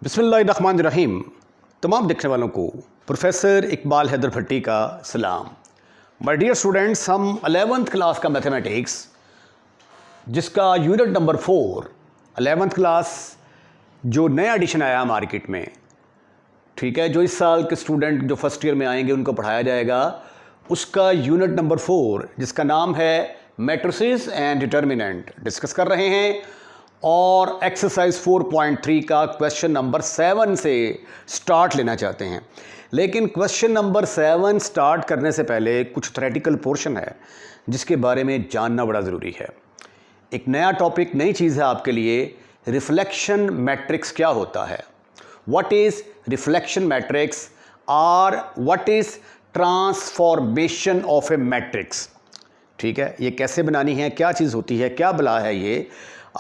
बिस्मिल्लाहिर्रहमानिर्रहीम। तमाम देखने वालों को प्रोफेसर इकबाल हैदर भट्टी का सलाम। माय डियर स्टूडेंट्स, हम 11th क्लास का मैथमेटिक्स जिसका यूनिट नंबर 4 11th क्लास जो नया एडिशन आया मार्केट में, ठीक है, जो इस साल के स्टूडेंट जो फर्स्ट ईयर में आएंगे उनको पढ़ाया जाएगा, उसका यूनिट नंबर 4 जिसका नाम है मैट्रिसेस एंड डिटर्मिनेंट डिस्कस कर रहे हैं। और एक्सरसाइज 4.3 का क्वेश्चन नंबर 7 से स्टार्ट लेना चाहते हैं। लेकिन क्वेश्चन नंबर 7 स्टार्ट करने से पहले कुछ थ्योरेटिकल पोर्शन है जिसके बारे में जानना बड़ा ज़रूरी है। एक नया टॉपिक, नई चीज़ है आपके लिए। रिफ्लेक्शन मैट्रिक्स क्या होता है, व्हाट इज़ रिफ्लेक्शन मैट्रिक्स और what is transformation of A matrix. ठीक है, ये कैसे बनानी है, क्या चीज़ होती है, क्या बला है ये,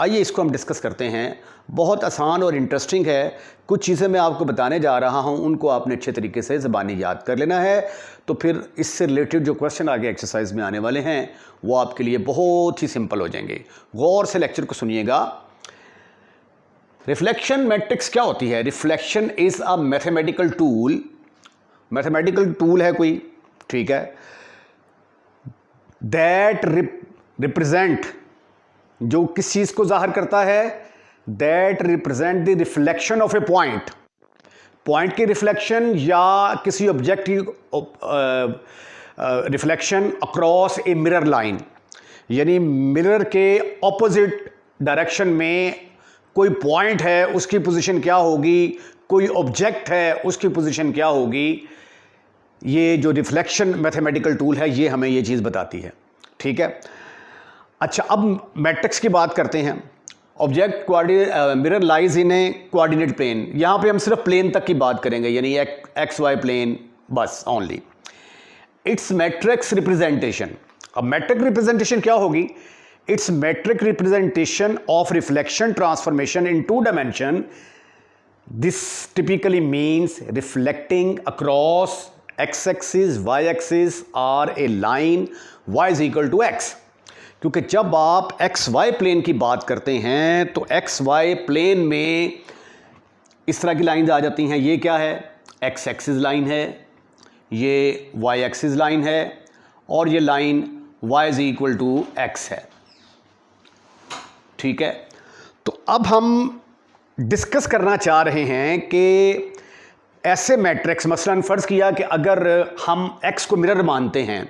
आइए इसको हम डिस्कस करते हैं। बहुत आसान और इंटरेस्टिंग है। कुछ चीज़ें मैं आपको बताने जा रहा हूं, उनको आपने अच्छे तरीके से ज़बानी याद कर लेना है, तो फिर इससे रिलेटेड जो क्वेश्चन आगे एक्सरसाइज में आने वाले हैं वो आपके लिए बहुत ही सिंपल हो जाएंगे। गौर से लेक्चर को सुनिएगा। रिफ्लेक्शन मैट्रिक्स क्या होती है? Reflection is a mathematical tool, mathematical tool है कोई, ठीक है, दैट रिप्रेजेंट, जो किस चीज़ को जाहिर करता है, that represent the reflection of A point, point की रिफ्लेक्शन या किसी ऑब्जेक्ट की reflection across a mirror line, यानी मिरर के ऑपोजिट डायरेक्शन में कोई पॉइंट है उसकी पोजीशन क्या होगी, कोई ऑब्जेक्ट है उसकी पोजीशन क्या होगी। ये जो रिफ्लेक्शन मैथमेटिकल टूल है ये हमें ये चीज़ बताती है, ठीक है। अच्छा, अब मैट्रिक्स की बात करते हैं। Object mirror lies in a coordinate plane, यहाँ पे हम सिर्फ प्लेन तक की बात करेंगे, यानी एक्स वाई प्लेन बस, ओनली। It's matrix representation. अब मैट्रिक रिप्रेजेंटेशन क्या होगी? It's matrix representation of reflection transformation in 2 dimension. This typically means reflecting across X axis, Y axis और A line y is equal to X. क्योंकि जब आप x Y plane की बात करते हैं तो एक्स वाई प्लेन में इस तरह की लाइन आ जाती हैं। ये क्या है? एक्स एक्सिस लाइन है, ये वाई एक्सिस लाइन है, और ये line y is equal to x है, ठीक है। तो अब हम डिस्कस करना चाह रहे हैं कि ऐसे मैट्रिक्स, मसलन फ़र्ज़ किया कि अगर हम x को मिरर मानते हैं,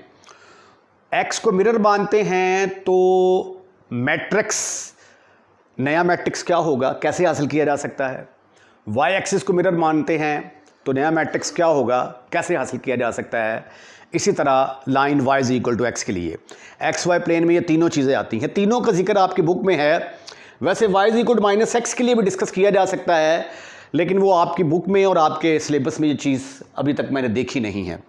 x को मिरर मानते हैं तो मैट्रिक्स, नया मैट्रिक्स क्या होगा, कैसे हासिल किया जा सकता है? y एक्सिस को मिरर मानते हैं तो नया मैट्रिक्स क्या होगा, कैसे हासिल किया जा सकता है? इसी तरह line y is equal to x के लिए एक्स वाई प्लेन में ये तीनों चीज़ें आती हैं, तीनों का जिक्र आपकी बुक में है। वैसे y is equal to minus x के लिए भी डिस्कस किया जा सकता है, लेकिन वो आपकी बुक में और आपके सिलेबस में ये चीज़ अभी तक मैंने देखी नहीं है।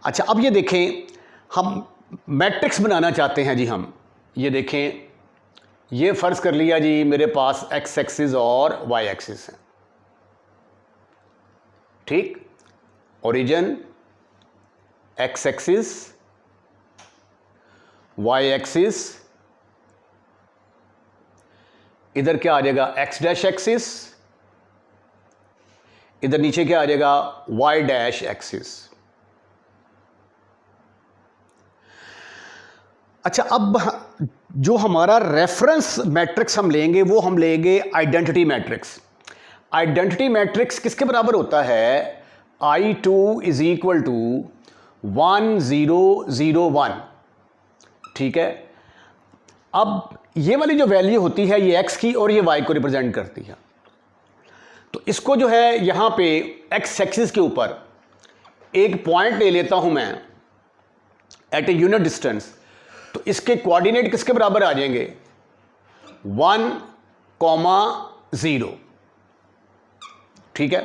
अच्छा, अब ये देखें, हम मैट्रिक्स बनाना चाहते हैं जी। हम ये देखें, ये फ़र्ज़ कर लिया जी मेरे पास एक्स एक्सिस और वाई एक्सिस है, ठीक। Origin x axis, Y axis, इधर क्या आ जाएगा एक्स डैश एक्सिस, इधर नीचे क्या आ जाएगा वाई डैश एक्सिस। अच्छा, अब जो हमारा रेफरेंस मैट्रिक्स हम लेंगे वो हम लेंगे आइडेंटिटी मैट्रिक्स। आइडेंटिटी मैट्रिक्स किसके बराबर होता है? I2 इज इक्वल टू 1 0 0 1, ठीक है। अब ये वाली जो वैल्यू होती है ये x की और ये y को रिप्रेजेंट करती है। तो इसको जो है यहाँ पे x एक्सिस के ऊपर एक पॉइंट ले लेता हूं मैं एट ए यूनिट डिस्टेंस, तो इसके कोऑर्डिनेट किसके बराबर आ जाएंगे? 1, 0, ठीक है।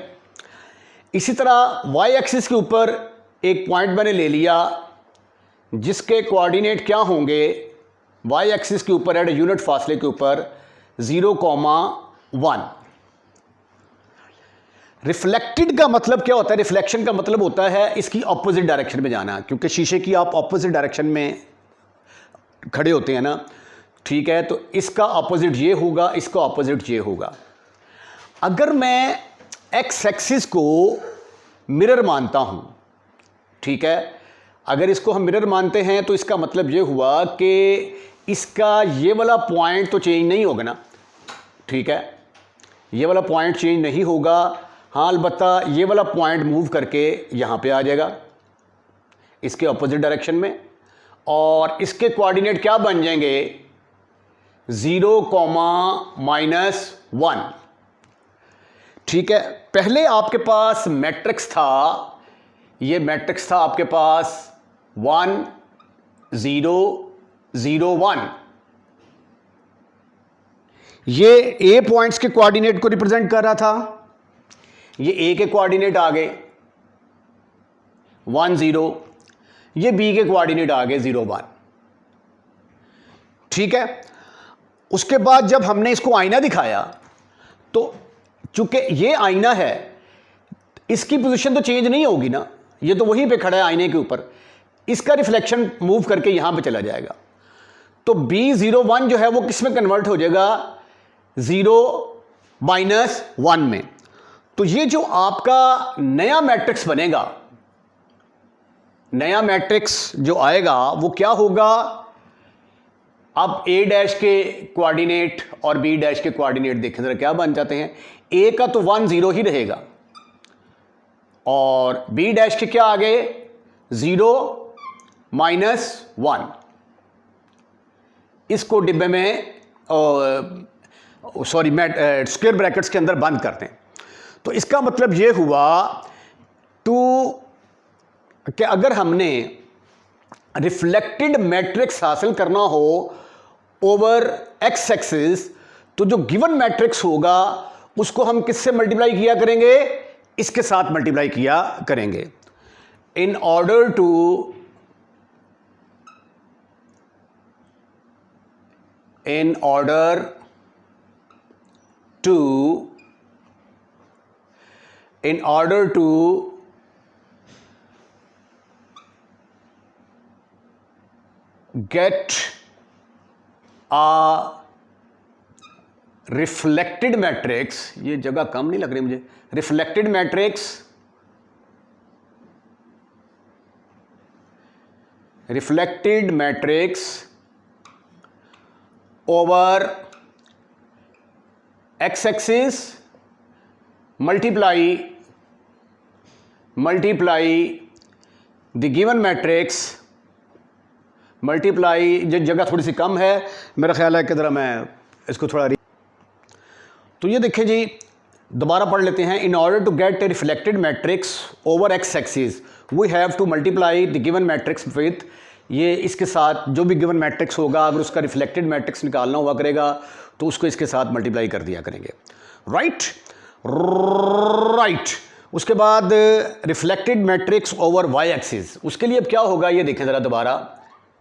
इसी तरह y एक्सिस के ऊपर एक पॉइंट मैंने ले लिया जिसके कोऑर्डिनेट क्या होंगे? y एक्सिस के ऊपर एट ए यूनिट फासले के ऊपर 0, 1। रिफ्लेक्टेड का मतलब क्या होता है? रिफ्लेक्शन का मतलब होता है इसकी ऑपोजिट डायरेक्शन में जाना, क्योंकि शीशे की आप ऑपोजिट डायरेक्शन में खड़े होते हैं ना, ठीक है। तो इसका ऑपोजिट ये होगा, इसका ऑपोजिट ये होगा। अगर मैं एक्स एक्सिस को मिरर मानता हूं, ठीक है, अगर इसको हम मिरर मानते हैं तो इसका मतलब ये हुआ कि इसका ये वाला पॉइंट तो चेंज नहीं होगा ना, ठीक है, ये वाला पॉइंट चेंज नहीं होगा। हाँ, अलबत्ता ये वाला पॉइंट मूव करके यहाँ पे आ जाएगा इसके ऑपोजिट डायरेक्शन में, और इसके कोऑर्डिनेट क्या बन जाएंगे, 0, -1। ठीक है, पहले आपके पास मैट्रिक्स था, ये मैट्रिक्स था आपके पास 1 0 0 1। ये ए पॉइंट्स के कोऑर्डिनेट को रिप्रेजेंट कर रहा था, ये ए के कोऑर्डिनेट आ गए 1 0, ये बी के कोऑर्डिनेट आ गए 0 1। ठीक है, उसके बाद जब हमने इसको आईना दिखाया तो चूंकि ये आईना है, इसकी पोजीशन तो चेंज नहीं होगी ना, ये तो वहीं पे खड़ा है आईने के ऊपर, इसका रिफ्लेक्शन मूव करके यहां पे चला जाएगा। तो B01 जो है वो किस में कन्वर्ट हो जाएगा, 0 -1 में। तो ये जो आपका नया मैट्रिक्स बनेगा, नया मैट्रिक्स जो आएगा वो क्या होगा, अब A डैश के कोऑर्डिनेट और B डैश के कोऑर्डिनेट देखें जरा क्या बन जाते हैं। A का तो 1 0 ही रहेगा, और B डैश के क्या आ गए, 0 -1। इसको डिब्बे में सॉरी स्क्वायर ब्रैकेट्स के अंदर बंद करते हैं। तो इसका मतलब ये हुआ कि अगर हमने रिफ्लेक्टेड मैट्रिक्स हासिल करना हो ओवर एक्स एक्सिस, तो जो गिवन मैट्रिक्स होगा उसको हम किससे मल्टीप्लाई किया करेंगे, इसके साथ मल्टीप्लाई किया करेंगे। In order to get a reflected matrix, ये जगह कम नहीं लग रही मुझे, reflected matrix over x axis multiply the given matrix multiply, जो जगह थोड़ी सी कम है मेरा ख्याल है कि ज़रा मैं इसको थोड़ा तो ये देखें जी, दोबारा पढ़ लेते हैं। In order to get a reflected matrix over x axis we have to multiply the given matrix with, ये इसके साथ जो भी गिवन मैट्रिक्स होगा अगर उसका रिफ्लेक्टेड मैट्रिक्स निकालना हुआ करेगा तो उसको इसके साथ मल्टीप्लाई कर दिया करेंगे। राइट। उसके बाद reflected matrix over y axis, उसके लिए अब क्या होगा ये देखें ज़रा दोबारा।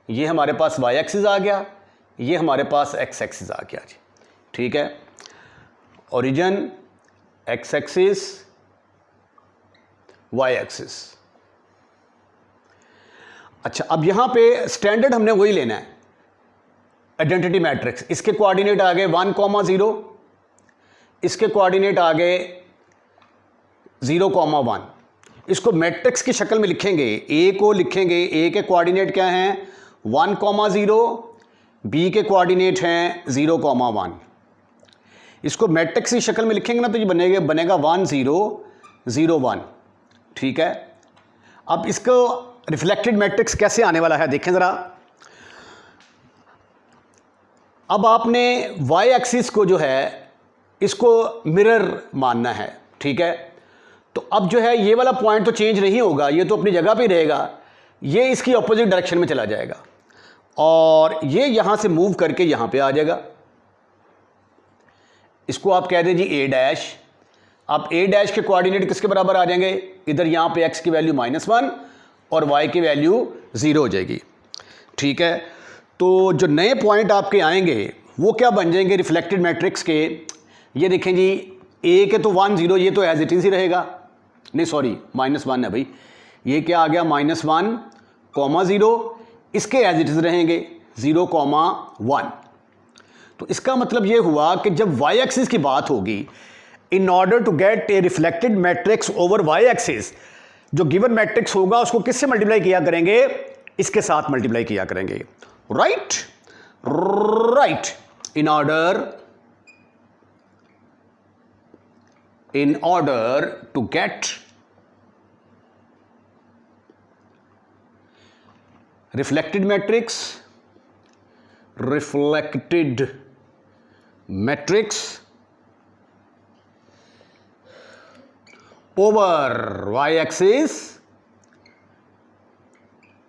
ये हमारे पास वाई एक्सिस आ गया, ये हमारे पास एक्स एक्सिस आ गया जी, ठीक है। Origin x axis, Y axis. अच्छा, अब यहां पे स्टैंडर्ड हमने वही लेना है, आइडेंटिटी मैट्रिक्स। इसके कोऑर्डिनेट आ गए 1, 0, इसके कोऑर्डिनेट आ गए 0, 1। इसको मैट्रिक्स की शक्ल में लिखेंगे, ए को लिखेंगे, ए के कोऑर्डिनेट क्या हैं 1, 0, बी के कोऑर्डिनेट हैं 0, 1। इसको मैट्रिक्स की शक्ल में लिखेंगे ना तो ये बनेगा 1 0 0 1, ठीक है। अब इसको रिफ्लेक्टेड मैट्रिक्स कैसे आने वाला है देखें ज़रा। अब आपने वाई एक्सिस को जो है इसको मिरर मानना है, ठीक है। तो अब जो है ये वाला पॉइंट तो चेंज नहीं होगा, ये तो अपनी जगह पे रहेगा, ये इसकी ऑपोजिट डायरेक्शन में चला जाएगा और ये यहां से मूव करके यहां पे आ जाएगा। इसको आप कह दें जी ए डैश। अब ए डैश के कोऑर्डिनेट किसके बराबर आ जाएंगे, इधर यहां पे एक्स की वैल्यू -1 और वाई की वैल्यू 0 हो जाएगी, ठीक है। तो जो नए पॉइंट आपके आएंगे वो क्या बन जाएंगे रिफ्लेक्टेड मैट्रिक्स के। ये देखें जी, ए के तो 1 0, ये तो एज इट इज ही रहेगा, नहीं सॉरी -1 है भाई, ये क्या आ गया -1, 0, इसके एज इट इज रहेंगे 0, 1। तो इसका मतलब ये हुआ कि जब वाई एक्सिस की बात होगी, in order to get a reflected matrix over y axis, जो गिवन मैट्रिक्स होगा उसको किससे मल्टीप्लाई किया करेंगे, इसके साथ मल्टीप्लाई किया करेंगे। Right right, in order to get reflected matrix over y-axis,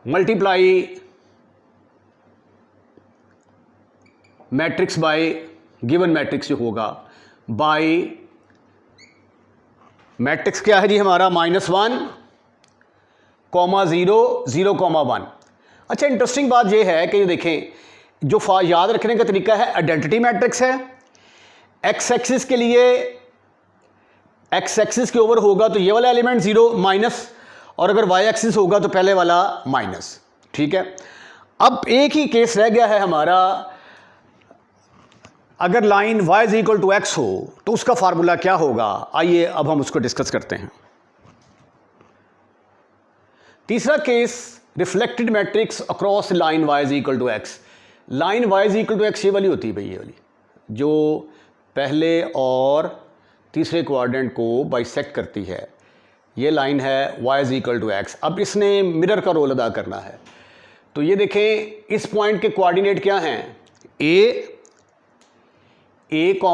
multiply matrix by given matrix जो होगा by मैट्रिक्स क्या है जी हमारा, -1, 0, 0, 1। अच्छा, इंटरेस्टिंग बात यह है कि देखें, जो याद रखने का तरीका है, आइडेंटिटी मैट्रिक्स है, एक्स एक्सिस के लिए एक्स एक्सिस के ओवर होगा तो ये वाला एलिमेंट 0 माइनस, और अगर वाई एक्सिस होगा तो पहले वाला माइनस। ठीक है, अब एक ही केस रह गया है हमारा, अगर लाइन y = x हो तो उसका फार्मूला क्या होगा। आइए अब हम उसको डिस्कस करते हैं। तीसरा case, reflected matrix across line y = x। Line y = x ये वाली होती है भाई, ये वाली जो पहले और तीसरे क्वाड्रेंट को बाइसेक्ट करती है, ये लाइन है y = x। अब इसने मिरर का रोल अदा करना है, तो ये देखें, इस पॉइंट के कोऑर्डिनेट क्या हैं, a, 1,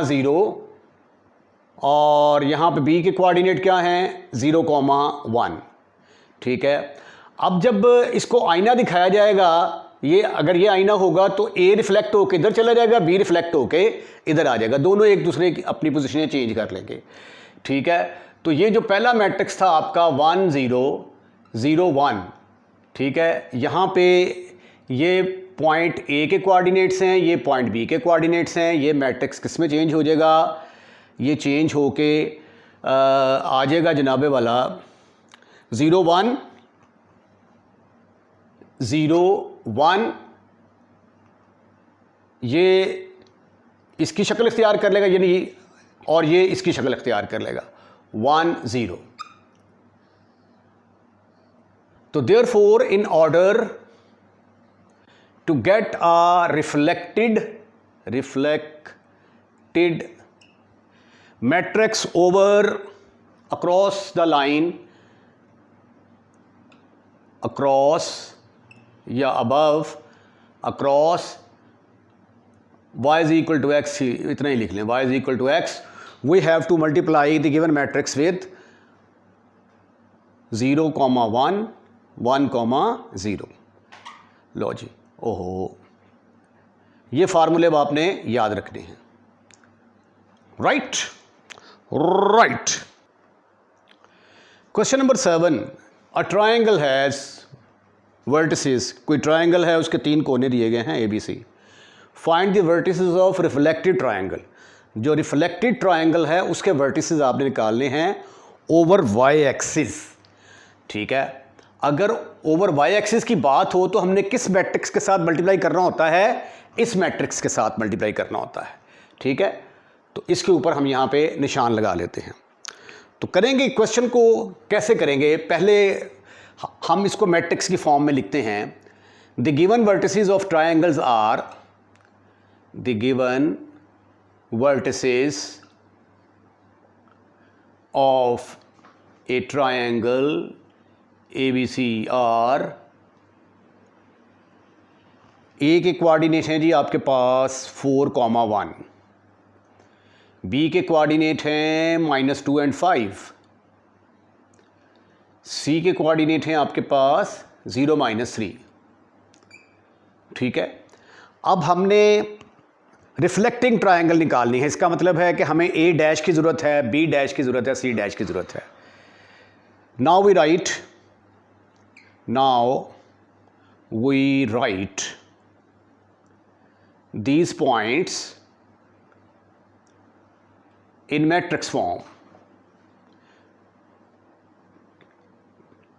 0, और यहाँ पे b के कोऑर्डिनेट क्या हैं, 0, 1। ठीक है, अब जब इसको आईना दिखाया जाएगा, ये अगर ये आईना होगा तो a रिफ्लेक्ट होके इधर चला जाएगा, b रिफ्लेक्ट होके इधर आ जाएगा, दोनों एक दूसरे की अपनी पोजीशनें चेंज कर लेंगे। ठीक है, तो ये जो पहला मैट्रिक्स था आपका 1, 0, 0, 1, ठीक है, यहाँ पे ये पॉइंट A के कोऑर्डिनेट्स हैं, ये पॉइंट B के कोऑर्डिनेट्स हैं, ये मैट्रिक्स किस में चेंज हो जाएगा, ये चेंज होके आ जाएगा जनाबे वाला 0, 1, 0, 1, ये इसकी शक्ल इख्तियार कर लेगा, यानी, और ये इसकी शक्ल इख्तियार कर लेगा 1, 0। तो therefore in order to get a reflected matrix over across the line, across या above, across y = x, इतना ही लिख लें, y = x, we have to multiply the given matrix with 0, 1, 1, 0। लो जी, ओहो, ये फार्मूले अब आपने याद रखने हैं। Right right. Question number 7, a triangle has vertices, कोई ट्रायंगल है, उसके 3 कोने दिए गए हैं ABC। Find the vertices of reflected triangle. जो रिफ्लेक्टेड ट्रायंगल है उसके वर्टिसेस आपने निकालने हैं ओवर y एक्सिस। ठीक है, अगर ओवर y एक्सिस की बात हो तो हमने किस मैट्रिक्स के साथ मल्टीप्लाई करना होता है, इस मैट्रिक्स के साथ मल्टीप्लाई करना होता है। ठीक है, तो इसके ऊपर हम यहाँ पे निशान लगा लेते हैं। तो करेंगे, क्वेश्चन को कैसे करेंगे, पहले हम इसको मैट्रिक्स की फॉर्म में लिखते हैं। The given vertices of triangles are, the given vertices of A triangle ABC are, A के कोऑर्डिनेट हैं जी आपके पास 4, 1, बी के कोऑर्डिनेट हैं -2 और 5, सी के कोऑर्डिनेट हैं आपके पास 0, -3। ठीक है, अब हमने रिफ्लेक्टिंग ट्रायंगल निकालनी है। इसका मतलब है कि हमें A डैश की ज़रूरत है, B डैश की ज़रूरत है, C डैश की ज़रूरत है। Now we write these points in matrix form।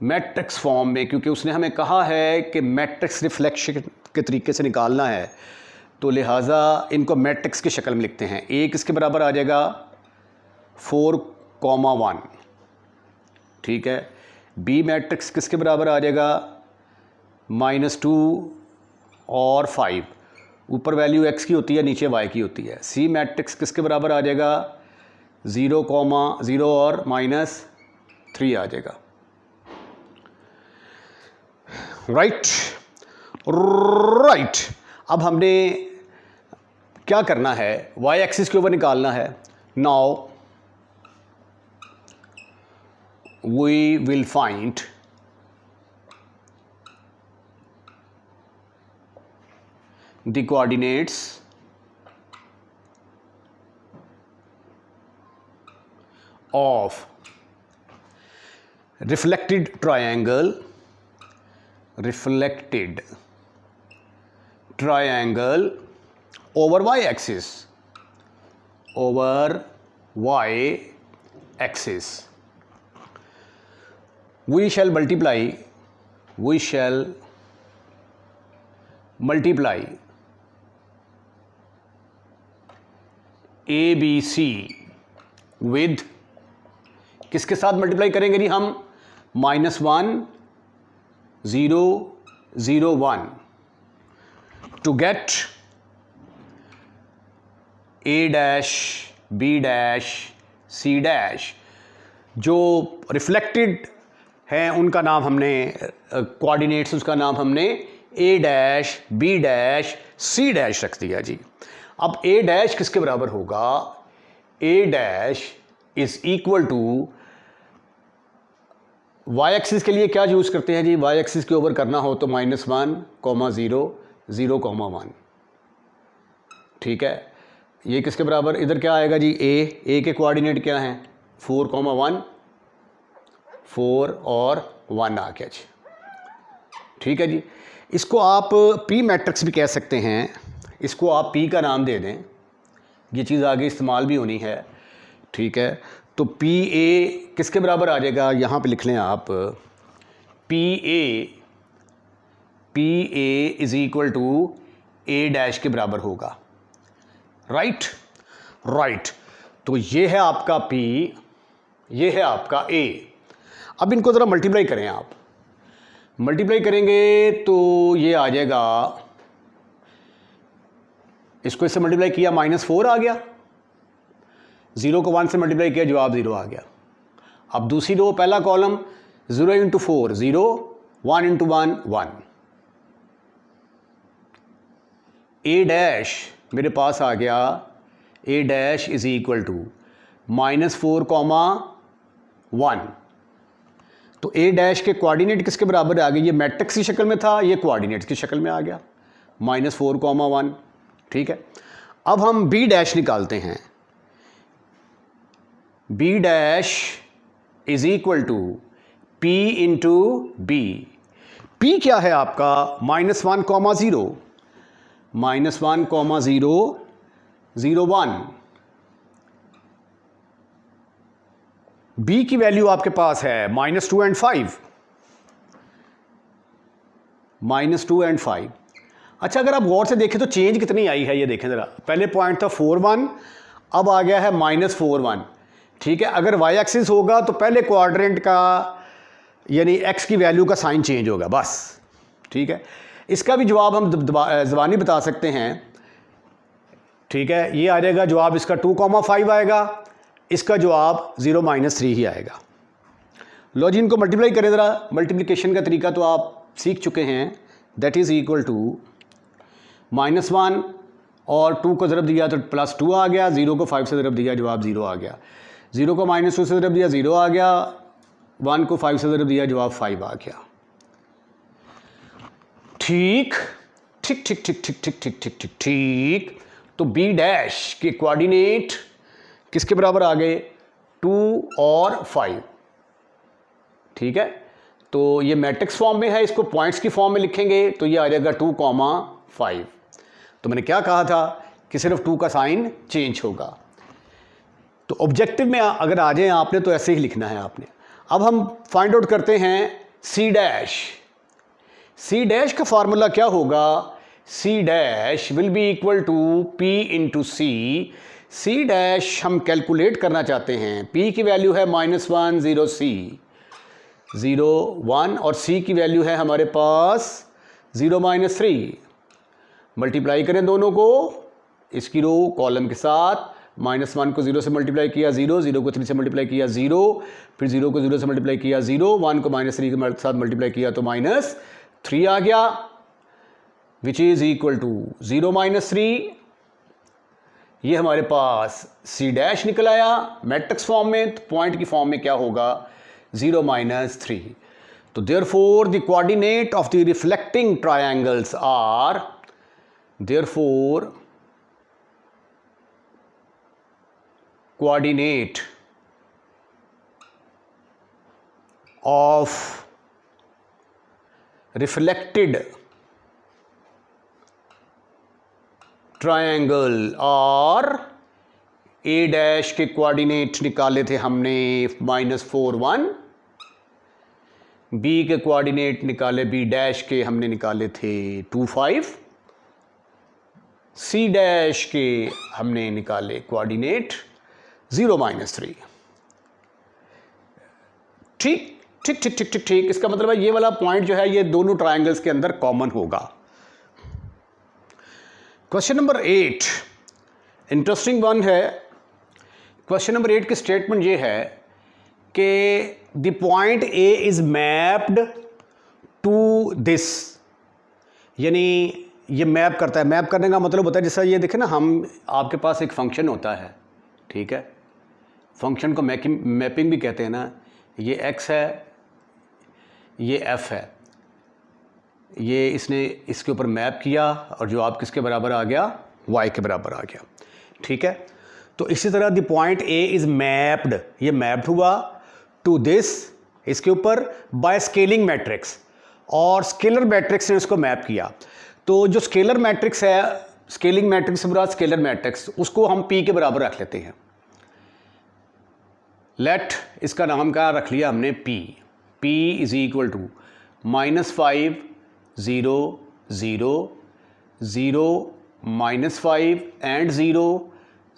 Matrix form में, क्योंकि उसने हमें कहा है कि मैट्रिक्स रिफ्लेक्शन के तरीके से निकालना है, तो लिहाजा इनको मैट्रिक्स की शक्ल में लिखते हैं। ए किसके बराबर आ जाएगा 4,1, ठीक है। बी मैट्रिक्स किसके बराबर आ जाएगा -2 और 5, ऊपर वैल्यू x की होती है, नीचे y की होती है। सी मैट्रिक्स किसके बराबर आ जाएगा 0,0 और -3 आ जाएगा, राइट। अब हमने क्या करना है, y एक्सिस के ऊपर निकालना है। Now we will find the coordinates of reflected triangle over y axis, we shall multiply ABC with, किसके साथ मल्टीप्लाई करेंगे जी हम, -1 0 0 1 to get A dash B dash C dash. जो रिफ्लेक्टेड हैं उनका नाम हमने, कोऑर्डिनेट्स उसका नाम हमने A dash B dash C dash रख दिया जी। अब A डैश किसके बराबर होगा, A dash is equal to, y axis के लिए क्या यूज़ करते हैं जी, वाई एक्सिस के ऊपर करना हो तो -1, 0 0, 1, ठीक है। ये किसके बराबर, इधर क्या आएगा जी A के कोऑर्डिनेट क्या हैं 4,1, 4 और 1 आ गया जी, ठीक है जी। इसको आप P मैट्रिक्स भी कह सकते हैं, इसको आप P का नाम दे दें, ये चीज़ आगे इस्तेमाल भी होनी है, ठीक है। तो PA किसके बराबर आ जाएगा, यहाँ पे लिख लें आप, PA is equal to A dash के बराबर होगा, राइट। तो ये है आपका P, ये है आपका A। अब इनको ज़रा मल्टीप्लाई करें आप, मल्टीप्लाई करेंगे तो ये आ जाएगा, इसको इससे मल्टीप्लाई किया -4 आ गया, 0 को 1 से मल्टीप्लाई किया, जवाब 0 आ गया। अब दूसरी रो, पहला कॉलम 0 × 4 0, 1 × 1 1, A डैश मेरे पास आ गया, A dash is equal to -4,1। तो A डैश के कोऑर्डिनेट किसके बराबर आ गए, ये मैट्रिक्स की शक्ल में था, ये कोऑर्डिनेट्स की शक्ल में आ गया -4,1, ठीक है। अब हम B डैश निकालते हैं, B dash is equal to P into B। P क्या है आपका -1,0, -1,0 0 1। B की वैल्यू आपके पास है -2 और 5, -2 और 5। अच्छा, अगर आप गौर से देखें तो चेंज कितनी आई है, ये देखें ज़रा। पहले पॉइंट था 4,1, अब आ गया है -4,1, ठीक है। अगर वाई एक्सिस होगा तो पहले क्वाड्रेंट का यानी x की वैल्यू का साइन चेंज होगा, बस, ठीक है। इसका भी जवाब हम ज़बानी बता सकते हैं, ठीक है। ये आ जाएगा जवाब इसका 2,5 आएगा, इसका जवाब 0 -3 ही आएगा। लो जी, इनको मल्टीप्लाई करें ज़रा, मल्टीप्लिकेशन का तरीका तो आप सीख चुके हैं। दैट इज़ इक्वल टू -1 और 2 को ज़रब दिया तो +2 आ गया, 0 को 5 से ज़रब दिया, जवाब 0 आ गया। 0 को -2 से ज़रब दिया, 0 आ गया। 1 को 5 से ज़रब दिया, जवाब 5 आ गया। ठीक। तो B डैश के कोऑर्डिनेट किसके बराबर आ गए, 2 और 5, ठीक है। तो ये मैट्रिक्स फॉर्म में है, इसको पॉइंट्स की फॉर्म में लिखेंगे तो ये आ जाएगा 2,5। तो मैंने क्या कहा था कि सिर्फ 2 का साइन चेंज होगा। तो ऑब्जेक्टिव में अगर आ जाए आपने तो ऐसे ही लिखना है आपने। अब हम फाइंड आउट करते हैं C डैश। C डैश का फार्मूला क्या होगा C dash will be equal to P into C dash हम कैलकुलेट करना चाहते हैं। पी की वैल्यू है -1 0 सी 0 1 और सी की वैल्यू है हमारे पास 0 -3। मल्टीप्लाई करें दोनों को, इसकी रो कॉलम के साथ, -1 को 0 से मल्टीप्लाई किया 0, 0 को 3 से मल्टीप्लाई किया 0, फिर 0 को 0 से मल्टीप्लाई किया 0, 1 को -3 के साथ मल्टीप्लाई किया तो -3 आ गया, विच इज इक्वल टू 0 -3। ये हमारे पास सी डैश निकल आया मैट्रिक्स फॉर्म में। तो पॉइंट की फॉर्म में क्या होगा, 0 -3। तो therefore the coordinate of the reflecting triangles are, therefore coordinate of reflected triangle और a डैश के कोऑर्डिनेट निकाले थे हमने -4 1, b के कोऑर्डिनेट निकाले b डैश के हमने निकाले थे 2 5, c डैश के हमने निकाले कोऑर्डिनेट 0 -3। ठीक ठीक ठीक ठीक ठीक ठीक। इसका मतलब है ये वाला पॉइंट जो है ये दोनों ट्रायंगल्स के अंदर कॉमन होगा। क्वेश्चन नंबर 8 इंटरेस्टिंग वन है। क्वेश्चन नंबर 8 की स्टेटमेंट ये है कि the point A is mapped to this, यानी ये मैप करता है। मैप करने का मतलब होता है जैसा ये देखे ना, हम आपके पास एक फंक्शन होता है, ठीक है, फंक्शन को मैपिंग भी कहते हैं ना। ये x है, ये f है, ये इसने इसके ऊपर मैप किया और जो आप किसके बराबर आ गया, y के बराबर आ गया, ठीक है। तो इसी तरह the point a is mapped, ये मैप्ड हुआ टू दिस, इसके ऊपर बाय स्केलिंग मैट्रिक्स, और स्केलर मैट्रिक्स ने इसको मैप किया। तो जो स्केलर मैट्रिक्स है, स्केलिंग मैट्रिक्स से बुरा स्केलर मैट्रिक्स, उसको हम p के बराबर रख लेते हैं। लेट इसका नाम क्या रख लिया हमने, p is equal to -5 0 0 0 -5 and 0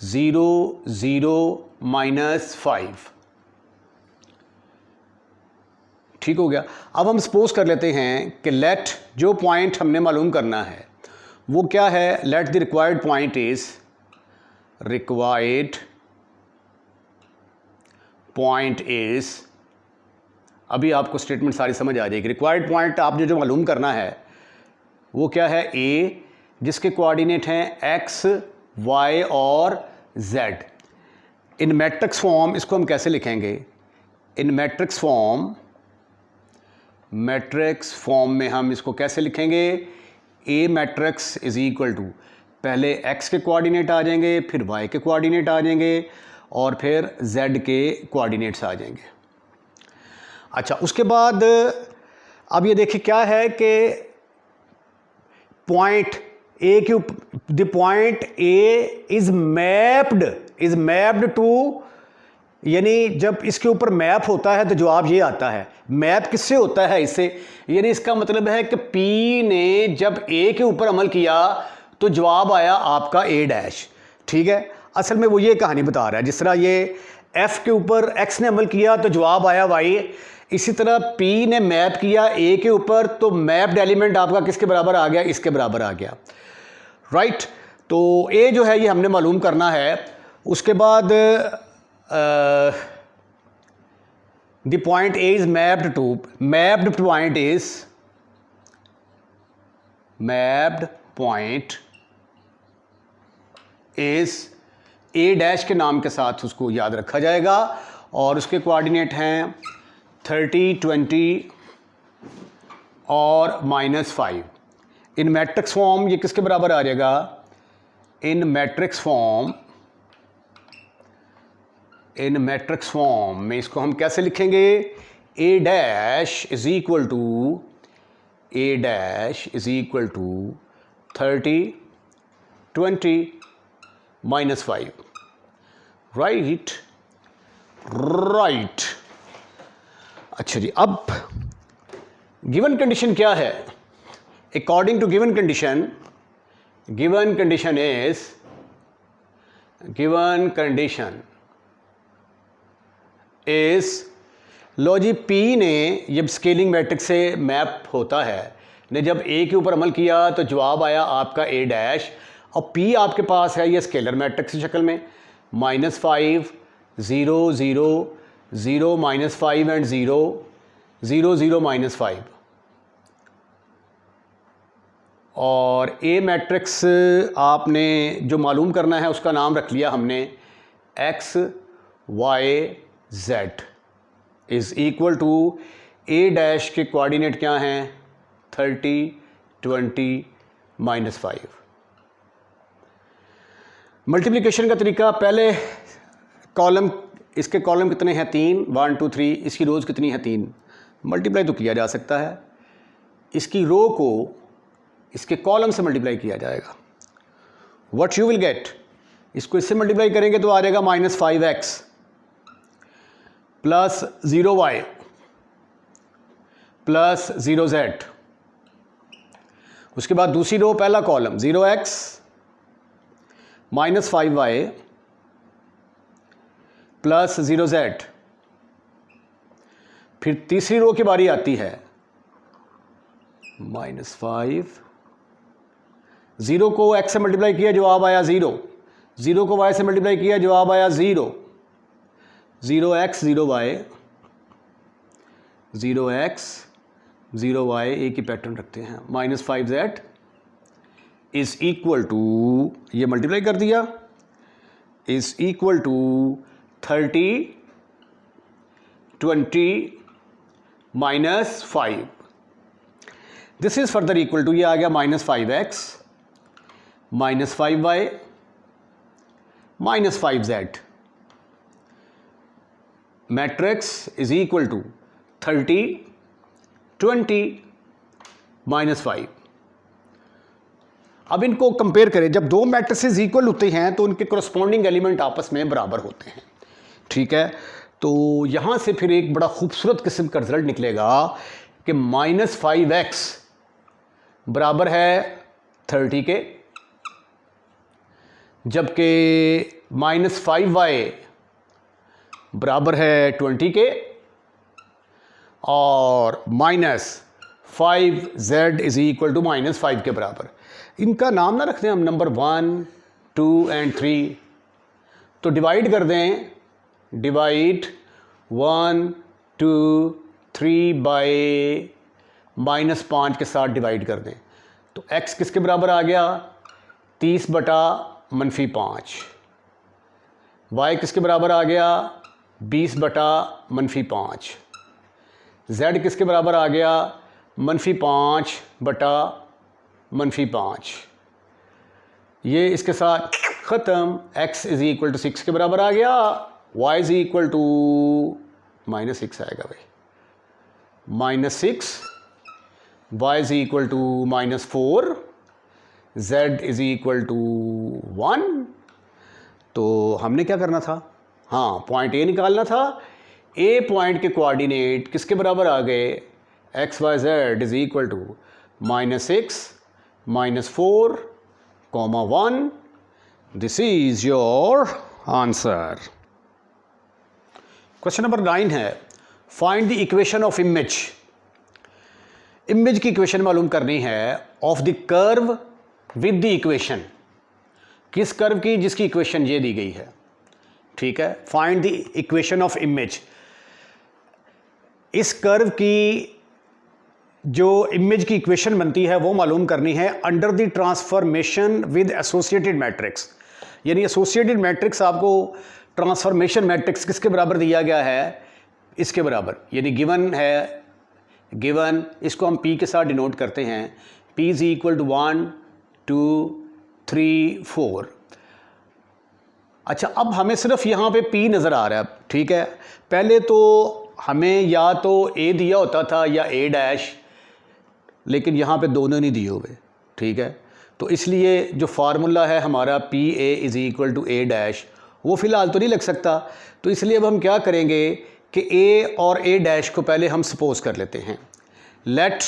0 0 -5। ठीक हो गया। अब हम सपोज कर लेते हैं कि लेट जो पॉइंट हमने मालूम करना है वो क्या है, let the required point is, required point is, अभी आपको स्टेटमेंट सारी समझ आ जाएगी। रिक्वायर्ड पॉइंट आपने जो मालूम करना है वो क्या है, ए, जिसके कोऑर्डिनेट हैं x y और z। इन मैट्रिक्स फॉर्म इसको हम कैसे लिखेंगे, इन मैट्रिक्स फॉर्म में हम इसको कैसे लिखेंगे, ए मैट्रिक्स इज इक्वल टू, पहले x के कोऑर्डिनेट आ जाएंगे, फिर y के कोऑर्डिनेट आ जाएंगे और फिर z के कोऑर्डिनेट्स आ जाएंगे। अच्छा, उसके बाद अब ये देखिए क्या है कि पॉइंट ए के, the point A is mapped to, यानी जब इसके ऊपर मैप होता है तो जवाब ये आता है। मैप किससे होता है, इससे, यानी इसका मतलब है कि पी ने जब ए के ऊपर अमल किया तो जवाब आया आपका ए डैश, ठीक है। असल में वो ये कहानी बता रहा है, जिस तरह ये एफ के ऊपर एक्स ने अमल किया तो जवाब आया वाई, इसी तरह पी ने मैप किया ए के ऊपर तो मैप्ड एलिमेंट आपका किसके बराबर आ गया, इसके बराबर आ गया, राइट। तो ए जो है ये हमने मालूम करना है। उसके बाद the point A is mapped point is a dash के नाम के साथ उसको याद रखा जाएगा और उसके कोऑर्डिनेट हैं 30 20 और -5। इन मैट्रिक्स फॉर्म ये किसके बराबर आ जाएगा, इन मैट्रिक्स फॉर्म में इसको हम कैसे लिखेंगे, A dash is equal to 30 20 -5, right. अच्छा जी, अब गिवन कंडीशन क्या है, according to given condition given condition is लो जी, पी ने जब स्केलिंग मैट्रिक्स से मैप होता है ने जब ए के ऊपर अमल किया तो जवाब आया आपका ए डैश, और पी आपके पास है ये स्केलर मैट्रिक्स की शक्ल में -5 0 0 0 -5 एंड 0 0 0 -5, और ए मैट्रिक्स आपने जो मालूम करना है उसका नाम रख लिया हमने x y z is equal to A dash के कोऑर्डिनेट क्या हैं 30 20 -5। मल्टीप्लिकेशन का तरीका, पहले कॉलम, इसके कॉलम कितने हैं 3 1 2 3, इसकी रोज़ कितनी है 3, मल्टीप्लाई तो किया जा सकता है, इसकी रो को इसके कॉलम से मल्टीप्लाई किया जाएगा। व्हाट यू विल गेट, इसको इससे मल्टीप्लाई करेंगे तो आ जाएगा -5x plus 0y plus 0z। उसके बाद दूसरी रो पहला column 0x -5y plus 0z। फिर तीसरी रो की बारी आती है -5, 0 को x से मल्टीप्लाई किया जवाब आया 0, 0 को y से मल्टीप्लाई किया जवाब आया 0, 0x 0y 0x 0y, एक ही पैटर्न रखते हैं, -5z इज़ इक्वल टू, ये मल्टीप्लाई कर दिया, is equal to 30 20 -5। This is further equal to, ये आ गया -5x -5y -5z। Matrix is equal to 30 20 -5। अब इनको कंपेयर करें, जब दो मैट्रिसेस इक्वल होते हैं तो उनके करस्पॉन्डिंग एलिमेंट आपस में बराबर होते हैं, ठीक है। तो यहाँ से फिर एक बड़ा खूबसूरत किस्म का रिजल्ट निकलेगा कि -5x बराबर है 30 के, जबकि -5y बराबर है 20 के, और -5z इज इक्वल टू -5 के बराबर। इनका नाम ना रखते हैं हम नंबर 1 2 एंड 3, तो डिवाइड कर दें, डिवाइड 1 2 3 बाय -5 के साथ डिवाइड कर दें, तो x किसके बराबर आ गया 30 बटा -5, y किसके बराबर आ गया 20 बटा -5, z किसके बराबर आ गया -5 बटा -5, ये इसके साथ ख़त्म, x इज़ इक्वल टू 6 के बराबर आ गया, y इज़ इक्वल टू -6 आएगा भाई, -6, y is equal to -4, z is equal to 1। तो हमने क्या करना था, हाँ पॉइंट ए निकालना था। ए पॉइंट के कोऑर्डिनेट किसके बराबर आ गए, x y z is equal to -6 -4 1। This is your answer. Question number 9 है, find the equation of image. Image की इक्वेशन मालूम करनी है of the curve with the equation. किस कर्व की, जिसकी इक्वेशन ये दी गई है, ठीक है। Find the equation of image. इस कर्व की जो इमेज की इक्वेशन बनती है वो मालूम करनी है under the transformation with associated matrix. यानी एसोसिएटेड मैट्रिक्स आपको ट्रांसफॉर्मेशन मैट्रिक्स किसके बराबर दिया गया है, इसके बराबर, यानी गिवन है, गिवन इसको हम P के साथ डिनोट करते हैं, P इज इक्वल टू 1 2 3 4। अच्छा, अब हमें सिर्फ यहाँ पे P नज़र आ रहा है, ठीक है। पहले तो हमें या तो A दिया होता था या A डैश, लेकिन यहाँ पे दोनों नहीं दिए हुए, ठीक है। तो इसलिए जो फार्मूला है हमारा PA is equal to A dash, वो फ़िलहाल तो नहीं लग सकता। तो इसलिए अब हम क्या करेंगे कि A और A डैश को पहले हम सपोज कर लेते हैं। Let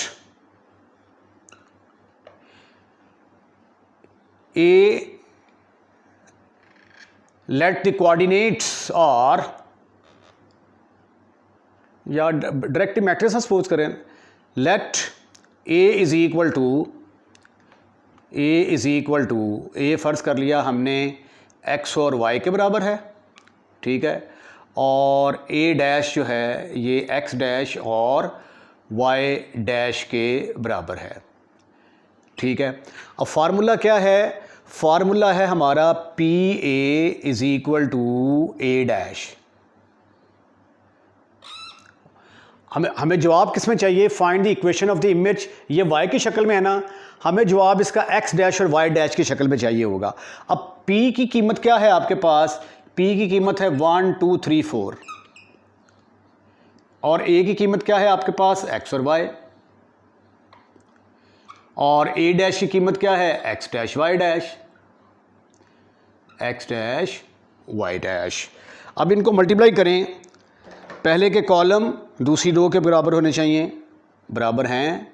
A let the coordinates और, या डायरेक्ट मैट्रिक्स सपोज करें, let A is equal to A फ़र्ज़ कर लिया हमने एक्स और वाई के बराबर है, ठीक है, और ए डैश जो है ये एक्स डैश और वाई डैश के बराबर है, ठीक है। अब फार्मूला क्या है? फार्मूला है हमारा P A is equal to A dash. हमें जवाब किस में चाहिए? Find the equation of the image. ये y की शक्ल में है ना, हमें जवाब इसका x डैश और y डैश की शक्ल में चाहिए होगा। अब p की कीमत क्या है आपके पास? p की कीमत है 1 2 3 4 और a की कीमत क्या है आपके पास? x और y। और a डैश की कीमत क्या है? x dash y dash, x dash y dash. अब इनको मल्टीप्लाई करें, पहले के कॉलम दूसरी रो के बराबर होने चाहिए, बराबर हैं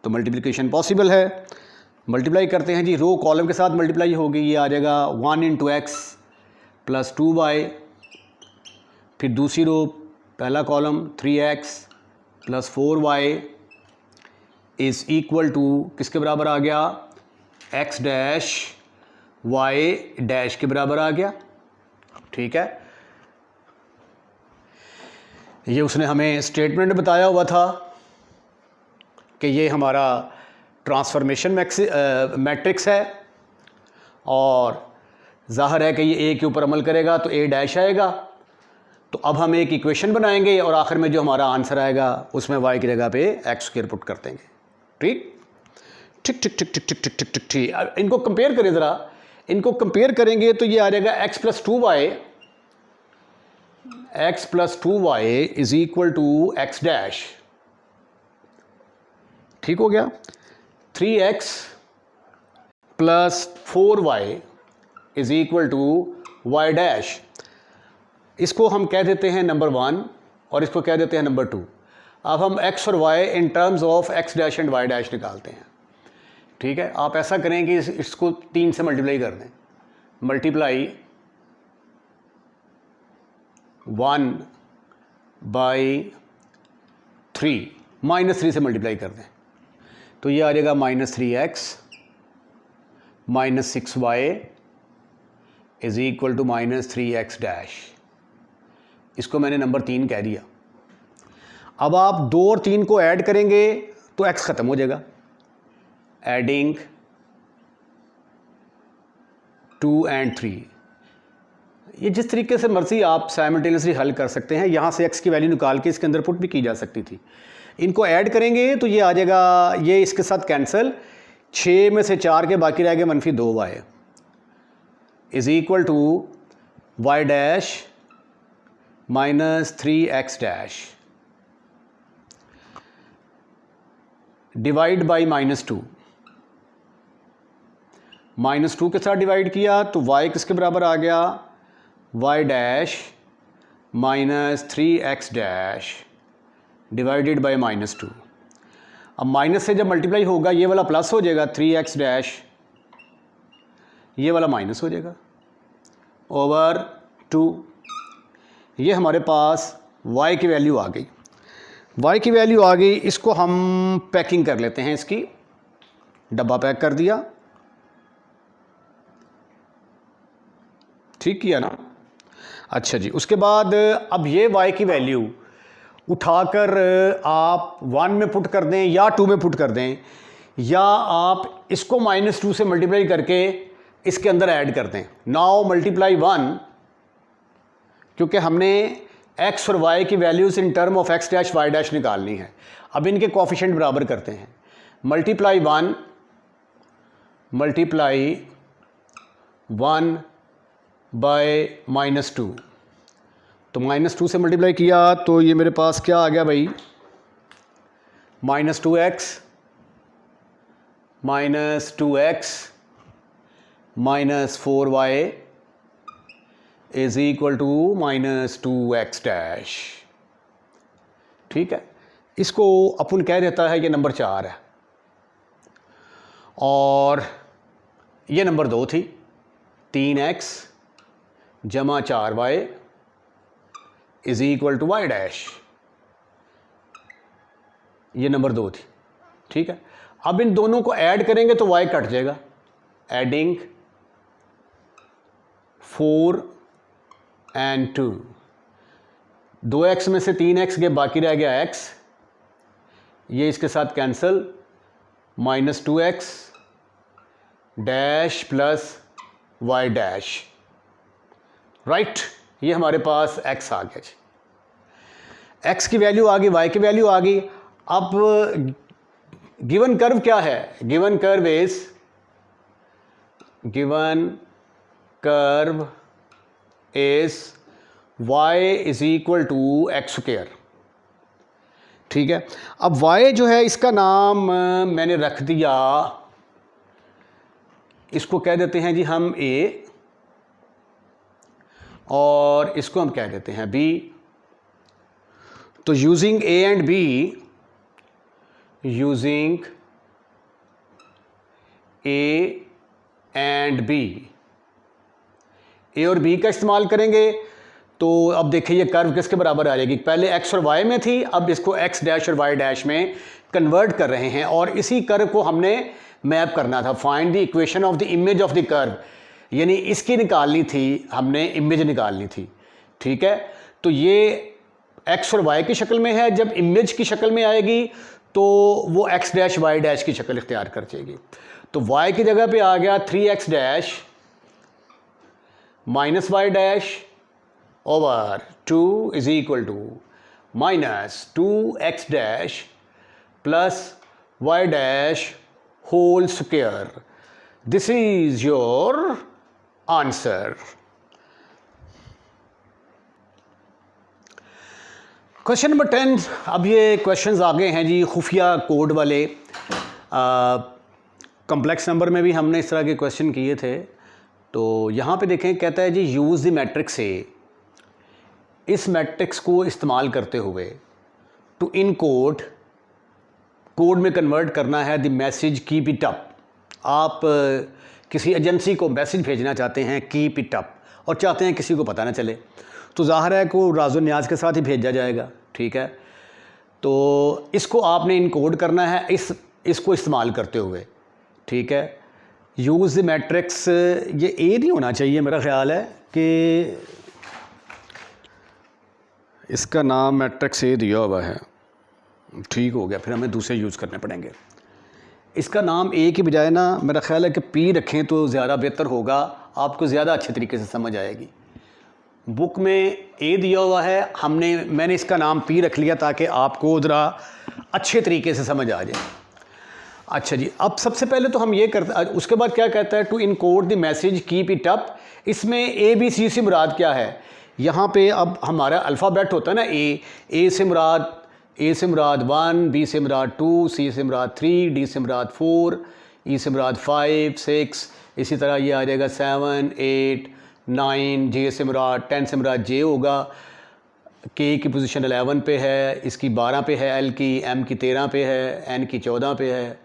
तो मल्टीप्लिकेशन पॉसिबल है। मल्टीप्लाई करते हैं जी, रो कॉलम के साथ मल्टीप्लाई होगी, ये आ जाएगा 1 इंटू एक्स प्लस 2y, फिर दूसरी रो पहला column 3x plus 4y is equal to किसके बराबर आ गया? x डैश y डैश के बराबर आ गया, ठीक है। ये उसने हमें स्टेटमेंट में बताया हुआ था कि ये हमारा ट्रांसफॉर्मेशन मैट्रिक्स है और ज़ाहिर है कि ये ए के ऊपर अमल करेगा तो ए डैश आएगा। तो अब हम एक इक्वेशन बनाएंगे और आखिर में जो हमारा आंसर आएगा उसमें वाई की जगह पे एक्स स्क्वायर पुट कर देंगे, ठीक ठीक ठीक ठीक ठीक ठीक ठीक ठीक ठीक ठीक। इनको कंपेयर करें ज़रा, इनको कंपेयर करेंगे तो ये आ जाएगा x plus 2y is equal to x dash, ठीक हो गया। 3x plus 4y is equal to y dash. इसको हम कह देते हैं नंबर 1 और इसको कह देते हैं नंबर 2। अब हम x और y in terms of x dash and y dash निकालते हैं, ठीक है। आप ऐसा करें कि इसको 3 से मल्टीप्लाई कर दें, मल्टीप्लाई 1 बाई 3, -3 से मल्टीप्लाई कर दें तो ये आ जाएगा -3x minus 6y is equal to -3x dash. इसको मैंने नंबर 3 कह दिया। अब आप 2 और 3 को ऐड करेंगे तो x ख़त्म हो जाएगा। एडिंग 2 and 3, ये जिस तरीके से मर्जी आप साइमल्टेनियसली हल कर सकते हैं। यहाँ से x की वैल्यू निकाल के इसके अंदर पुट भी की जा सकती थी। इनको ऐड करेंगे तो ये आ जाएगा, ये इसके साथ कैंसिल, 6 में से 4 के बाकी रह गए -2y is equal to y dash -3x dash divide by -2। -2 के साथ डिवाइड किया तो y किसके बराबर आ गया? y dash -3x dash divided by -2। अब माइनस से जब मल्टीप्लाई होगा ये वाला प्लस हो जाएगा, 3x डैश, ये वाला माइनस हो जाएगा ओवर 2। ये हमारे पास y की वैल्यू आ गई, y की वैल्यू आ गई। इसको हम पैकिंग कर लेते हैं, इसकी डब्बा पैक कर दिया, ठीक किया ना। अच्छा जी, उसके बाद अब ये y की वैल्यू उठाकर आप 1 में पुट कर दें या 2 में पुट कर दें, या आप इसको -2 से मल्टीप्लाई करके इसके अंदर ऐड कर दें। नाउ मल्टीप्लाई 1, क्योंकि हमने x और y की values in term of x dash y dash निकालनी है। अब इनके कोफिशिएंट बराबर करते हैं। मल्टीप्लाई 1 बाय -2, तो -2 से मल्टीप्लाई किया तो ये मेरे पास क्या आ गया भाई? -2x -4y is equal to -2x dash, ठीक है। इसको अपन कह देता है कि नंबर 4 है। और ये नंबर 2 थी, 3x जमा 4y is equal to y dash, ये नंबर 2 थी। ठीक है, अब इन दोनों को ऐड करेंगे तो y कट जाएगा, एडिंग 4 and 2, 2x में से 3x गए, बाकी रह गया x, ये इसके साथ cancel, -2x dash plus y dash, right. ये हमारे पास x आ गया जी, x की वैल्यू आ गई, y की वैल्यू आ गई। अब गिवन कर्व क्या है? Given curve is y is equal to x square. ठीक है, अब y जो है इसका नाम मैंने रख दिया, इसको कह देते हैं जी हम a, और इसको हम कह देते हैं b। तो using a and b, using a and b, a और b का इस्तेमाल करेंगे। तो अब देखिए ये कर्व किसके बराबर आ जाएगी, पहले x और y में थी, अब इसको x डैश और y डैश में कन्वर्ट कर रहे हैं, और इसी कर्व को हमने मैप करना था। Find the equation of the image of the curve, यानी इसकी निकालनी थी, हमने इमेज निकालनी थी। ठीक है, तो ये x और y की शक्ल में है, जब इमेज की शक्ल में आएगी तो वो x डैश y डैश की शक्ल इख्तियार कर जाएगी। तो y की जगह पे आ गया 3x dash minus y dash over 2 is equal to -2x dash plus y dash whole square. This is your answer. Question number 10। अब ये क्वेश्चंस आ गए हैं जी खुफिया कोड वाले। कॉम्प्लेक्स नंबर में भी हमने इस तरह के क्वेश्चन किए थे। तो यहाँ पे देखें, कहता है जी यूज़ द मैट्रिक्स ए, इस मैट्रिक्स को इस्तेमाल करते हुए टू इनकोड, कोड में कन्वर्ट करना है the message keep it up. आप किसी एजेंसी को मैसेज भेजना चाहते हैं कीप इट अप, और चाहते हैं किसी को पता ना चले, तो ज़ाहिर है को राज़ो न्याज के साथ ही भेजा जाएगा। ठीक है, तो इसको आपने इनकोड करना है इसको इस्तेमाल करते हुए। ठीक है, यूज़ द मैट्रिक्स, ये ए नहीं होना चाहिए, मेरा ख्याल है कि इसका नाम मैट्रिक्स ए दिया हुआ है। ठीक हो गया, फिर हमें दूसरे यूज़ करने पड़ेंगे। इसका नाम ए की बजाय ना मेरा ख्याल है कि पी रखें तो ज़्यादा बेहतर होगा, आपको ज़्यादा अच्छे तरीके से समझ आएगी। बुक में ए दिया हुआ है, मैंने इसका नाम पी रख लिया ताकि आपको ज़रा अच्छे तरीके से समझ आ जाए। अच्छा जी, अब सबसे पहले तो हम ये करते, उसके बाद क्या कहता है, to encode the message keep it up. इसमें ए बी सी से मुराद क्या है? यहाँ पे अब हमारा अल्फ़ाबेट होता है ना, ए से मुराद 1, बी से मुराद 2, सी से मुराद 3, डी से मुराद 4, ई से मुराद 5, 6, इसी तरह ये आ जाएगा 7, 8, 9, जे से मुराद 10 से मुराद जे होगा, के की पोजीशन 11 पे है, इसकी 12 पे है, एल की, एम की 13 पे है, एन की 14 पे है,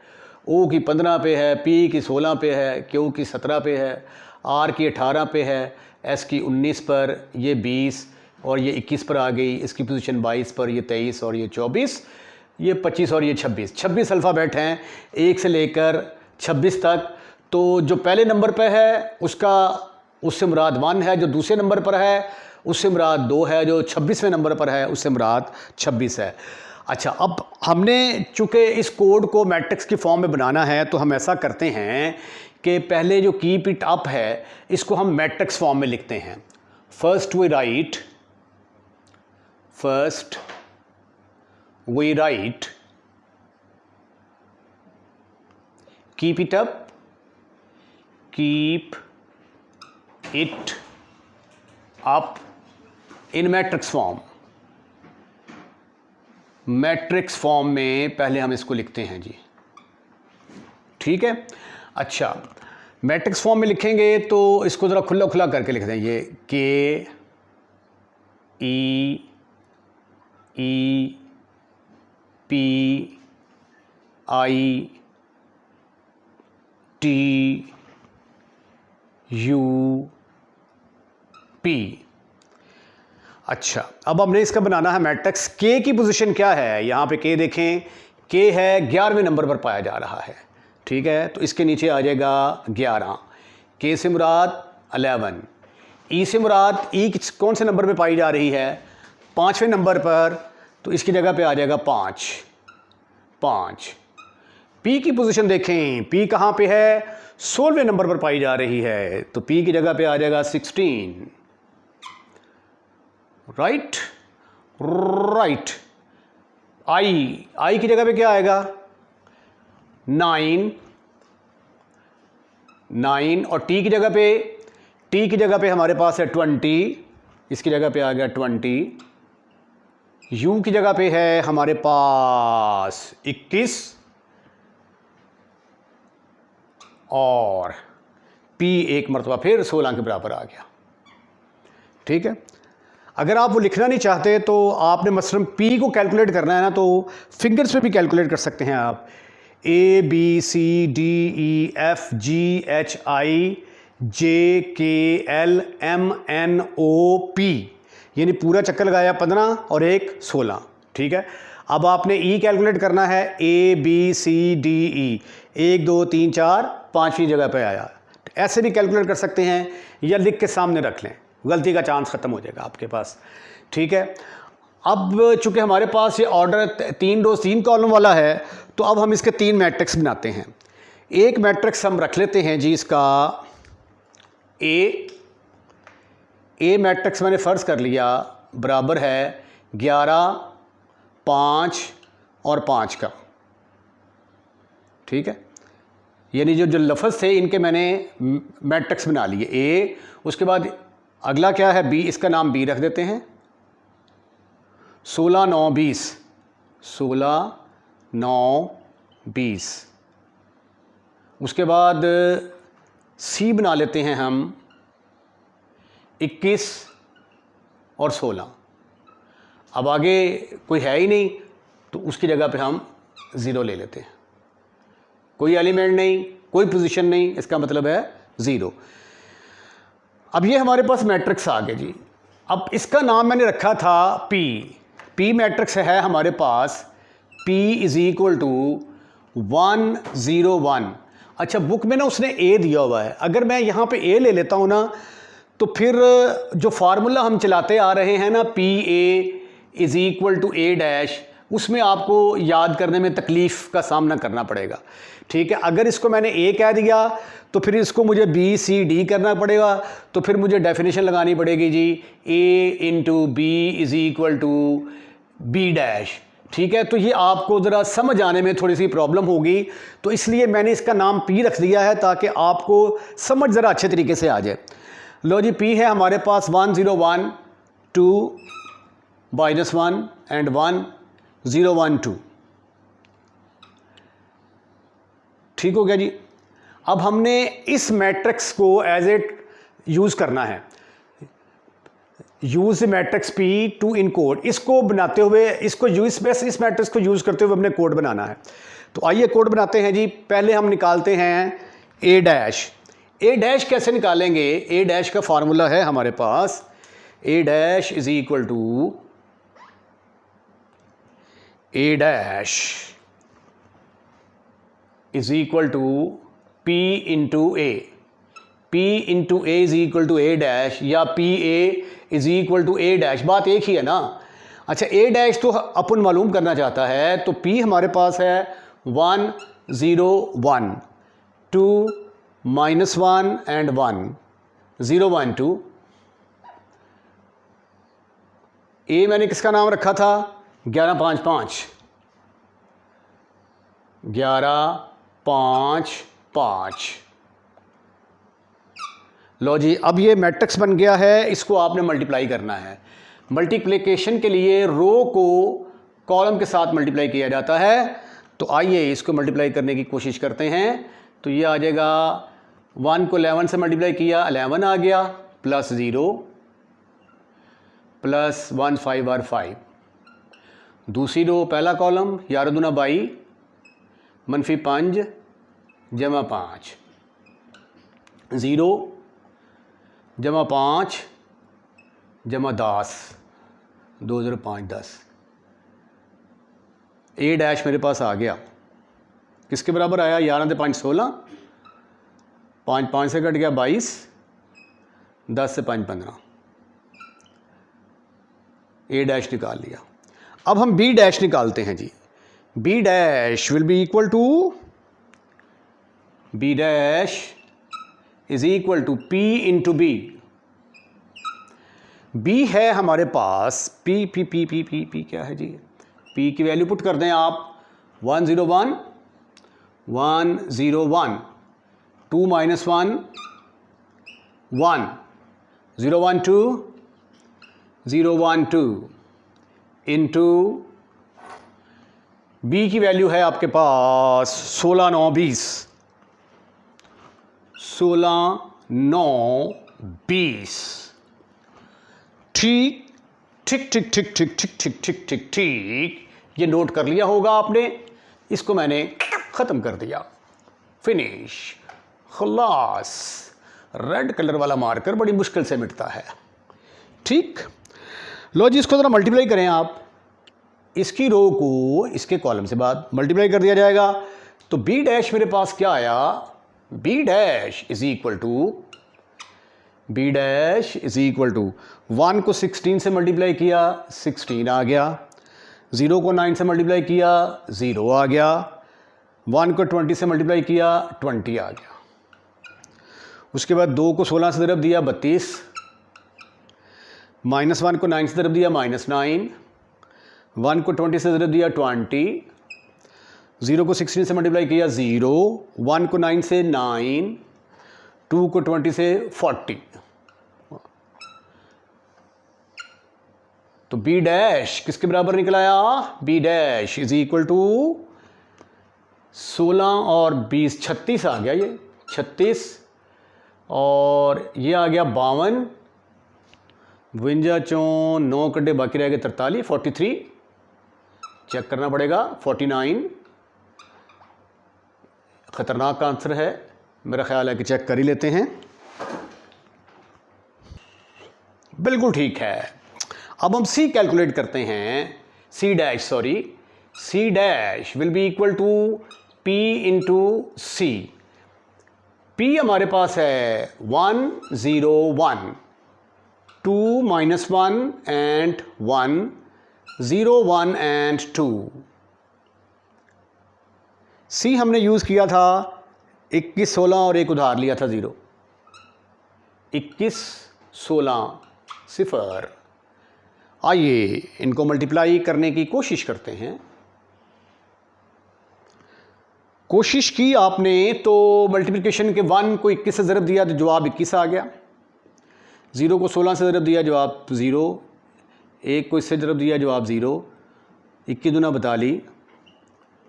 ओ की 15 पे है, पी की 16 पे है, क्यू की 17 पे है, आर की 18 पे है, एस की 19 पर, ये 20 और ये 21 पर आ गई, इसकी पोजीशन 22 पर, ये 23 और ये 24, ये 25 और ये 26 अल्फ़ाबेट हैं 1 से लेकर 26 तक। तो जो पहले नंबर पर है उससे मुराद 1 है, जो दूसरे नंबर पर है उससे मुराद 2 है, जो 26वें नंबर पर है उससे मुराद 26 है। अच्छा, अब हमने चूँकि इस कोड को मैट्रिक्स की फॉर्म में बनाना है तो हम ऐसा करते हैं कि पहले जो कीप इट अप है इसको हम मैट्रिक्स फॉर्म में लिखते हैं। First we write keep it up in matrix form. Matrix form में पहले हम इसको लिखते हैं जी। ठीक है, अच्छा, मैट्रिक्स फॉर्म में लिखेंगे तो इसको ज़रा खुला खुला करके लिखते हैं। ये के E P I T U P. अच्छा, अब हमने इसका बनाना है मैट्रिक्स। के की पोजीशन क्या है, यहाँ पे के देखें, के है 11वें नंबर पर पाया जा रहा है, ठीक है। तो इसके नीचे आ जाएगा 11। के से मुराद 11, ई से मुराद ई कौन से नंबर पे पाई जा रही है, 5वें नंबर पर, तो इसकी जगह पे आ जाएगा 5। पी की पोजीशन देखें, पी कहाँ पे है, 16वें नंबर पर पाई जा रही है, तो पी की जगह पे आ जाएगा 16। राइट। आई की जगह पे क्या आएगा, 9। और टी की जगह पे हमारे पास है 20, इसकी जगह पे आ गया 20। यू की जगह पे है हमारे पास 21 और पी एक मरतबा फिर 16 के बराबर आ गया, ठीक है। अगर आप वो लिखना नहीं चाहते तो आपने मसलन पी को कैलकुलेट करना है ना, तो फिंगर्स पे भी कैलकुलेट कर सकते हैं आप। A B C D E F G H I J K L M N O P, यानी पूरा चक्कर लगाया 15 और एक 16, ठीक है। अब आपने E कैलकुलेट करना है, A B C D E, 1 2 3 4 5वीं जगह पे आया। ऐसे भी कैलकुलेट कर सकते हैं या लिख के सामने रख लें, गलती का चांस ख़त्म हो जाएगा आपके पास, ठीक है। अब चूंकि हमारे पास ये ऑर्डर 3 रोज़ 3 कॉलम वाला है, तो अब हम इसके 3 मैट्रिक्स बनाते हैं। एक मैट्रिक्स हम रख लेते हैं जी इसका ए मैट्रिक्स मैंने फ़र्ज़ कर लिया बराबर है 11, 5 और 5 का, ठीक है। यानी जो लफ्ज़ थे इनके मैंने मैट्रिक्स बना लिए ए। उसके बाद अगला क्या है, बी, इसका नाम बी रख देते हैं। 16 9 20, 16 9 20। उसके बाद सी बना लेते हैं हम 21 और 16। अब आगे कोई है ही नहीं, तो उसकी जगह पे हम 0 ले लेते हैं। कोई एलिमेंट नहीं, कोई पोजीशन नहीं, इसका मतलब है 0। अब ये हमारे पास मैट्रिक्स आ गया जी। अब इसका नाम मैंने रखा था पी मैट्रिक्स है हमारे पास, P = 1 0 1। अच्छा, बुक में ना उसने ए दिया हुआ है, अगर मैं यहाँ पे ए ले लेता हूँ ना, तो फिर जो फार्मूला हम चलाते आ रहे हैं ना, PA = A', उसमें आपको याद करने में तकलीफ़ का सामना करना पड़ेगा, ठीक है। अगर इसको मैंने ए कह दिया तो फिर इसको मुझे B C D करना पड़ेगा, तो फिर मुझे डेफिनेशन लगानी पड़ेगी जी, A × B = B', ठीक है। तो ये आपको ज़रा समझ आने में थोड़ी सी प्रॉब्लम होगी, तो इसलिए मैंने इसका नाम P रख दिया है ताकि आपको समझ ज़रा अच्छे तरीके से आ जाए। लो जी, P है हमारे पास 1 0 1 2 -1 एंड 1 0 1 2, ठीक हो गया जी। अब हमने इस मैट्रिक्स को एज इट यूज़ करना है, use matrix P to encode. इसको बनाते हुए इस मैट्रिक्स को यूज़ करते हुए हमने कोड बनाना है। तो आइए कोड बनाते हैं जी। पहले हम निकालते हैं A'। कैसे निकालेंगे, A' का फार्मूला है हमारे पास, A' = P × A। P × A = A' या PA = A', बात एक ही है ना। अच्छा, A' तो अपन मालूम करना चाहता है, तो P हमारे पास है 1 0 1 2 -1 एंड 1 0 1 2। A मैंने किसका नाम रखा था, 11 5 5, 11 5 5। लो जी, अब ये मैट्रिक्स बन गया है, इसको आपने मल्टीप्लाई करना है। मल्टीप्लिकेशन के लिए रो को कॉलम के साथ मल्टीप्लाई किया जाता है, तो आइए इसको मल्टीप्लाई करने की कोशिश करते हैं। तो ये आ जाएगा, 1 को 11 से मल्टीप्लाई किया, 11 आ गया, +0 +1 5 और 5। दूसरी रो पहला कॉलम 11 दूना 22 -5 = 5 0 जमा 5 जमा 10, 2 0 5 10। ए डैश मेरे पास आ गया, किसके बराबर आया? 11 से 5 16, 5 5 से कट गया 22, 10 से 5 15। ए डैश निकाल लिया। अब हम बी डैश निकालते हैं जी। B dash will be equal to, B dash is equal to P into B. B है हमारे पास P P P P P P क्या है जी? पी की वैल्यू पुट कर दें आप 1 0 1 1 0 1, 2 -1 1, 0 1 2 0 1 2 इंटू बी की वैल्यू है आपके पास 16 9 20, 16 9 20। ठीक ठीक ठीक ठीक ठीक ठीक ठीक ठीक ठीक ठीक, ये नोट कर लिया होगा आपने। इसको मैंने ख़त्म कर दिया, फिनिश, खलास। रेड कलर वाला मार्कर बड़ी मुश्किल से मिटता है। ठीक, लो जी, इसको ज़रा मल्टीप्लाई करें आप। इसकी रो को इसके कॉलम से बाद मल्टीप्लाई कर दिया जाएगा। तो बी डैश मेरे पास क्या आया? B dash is equal to, B dash is equal to 1 को 16 से मल्टीप्लाई किया, 16 आ गया। 0 को 9 से मल्टीप्लाई किया, 0 आ गया। 1 को 20 से मल्टीप्लाई किया, 20 आ गया। उसके बाद 2 को 16 से ज़रब दिया, 32। -1 को 9 से ज़रब दिया, -9। 1 को 20 से ज़रब दिया, 20। 0 को 16 से मल्टीप्लाई किया, 0। 1 को 9 से 9, 2 को 20 से 40। तो बी डैश किसके बराबर निकलाया? B dash is equal to 16 और 20 36 आ गया, ये 36, और ये आ गया 52, 52 चौं 9 कड्डे बाकी रह गए 43, 43। चेक करना पड़ेगा, 49। ख़तरनाक आंसर है, मेरा ख्याल है कि चेक कर ही लेते हैं। बिल्कुल ठीक है। अब हम सी कैलकुलेट करते हैं। C dash, sorry, C dash will be equal to P into C. P हमारे पास है 1 0 1, 2 -1 एंड 1, 0 1 एंड 2। सी हमने यूज़ किया था 21 16 और एक उधार लिया था 0। 21 16 0। आइए इनको मल्टीप्लाई करने की कोशिश करते हैं। कोशिश की आपने तो मल्टीप्लिकेशन के 1 को 21 से ज़रब दिया तो जवाब 21 आ गया। 0 को 16 से ज़रब दिया, जवाब 0। 1 को इससे ज़रब दिया, जवाब 0। 21 दूना 42,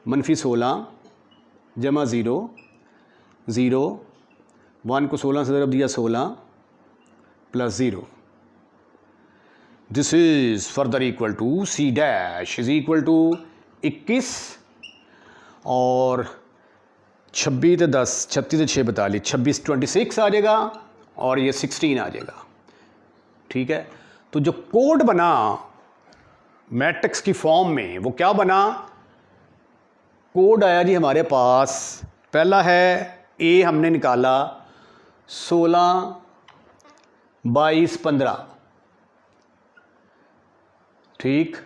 -16 जमा 0 0। 1 को 16 से ज़रब दिया, 16 plus 0। This is further equal to C dash is equal to 21 और 26 से 10, 36 से 6 42, 26 26 आ जाएगा और ये 16 आ जाएगा। ठीक है, तो जो कोड बना मैट्रिक्स की फॉर्म में वो क्या बना? कोड आया जी हमारे पास, पहला है ए हमने निकाला 16 22 15, ठीक,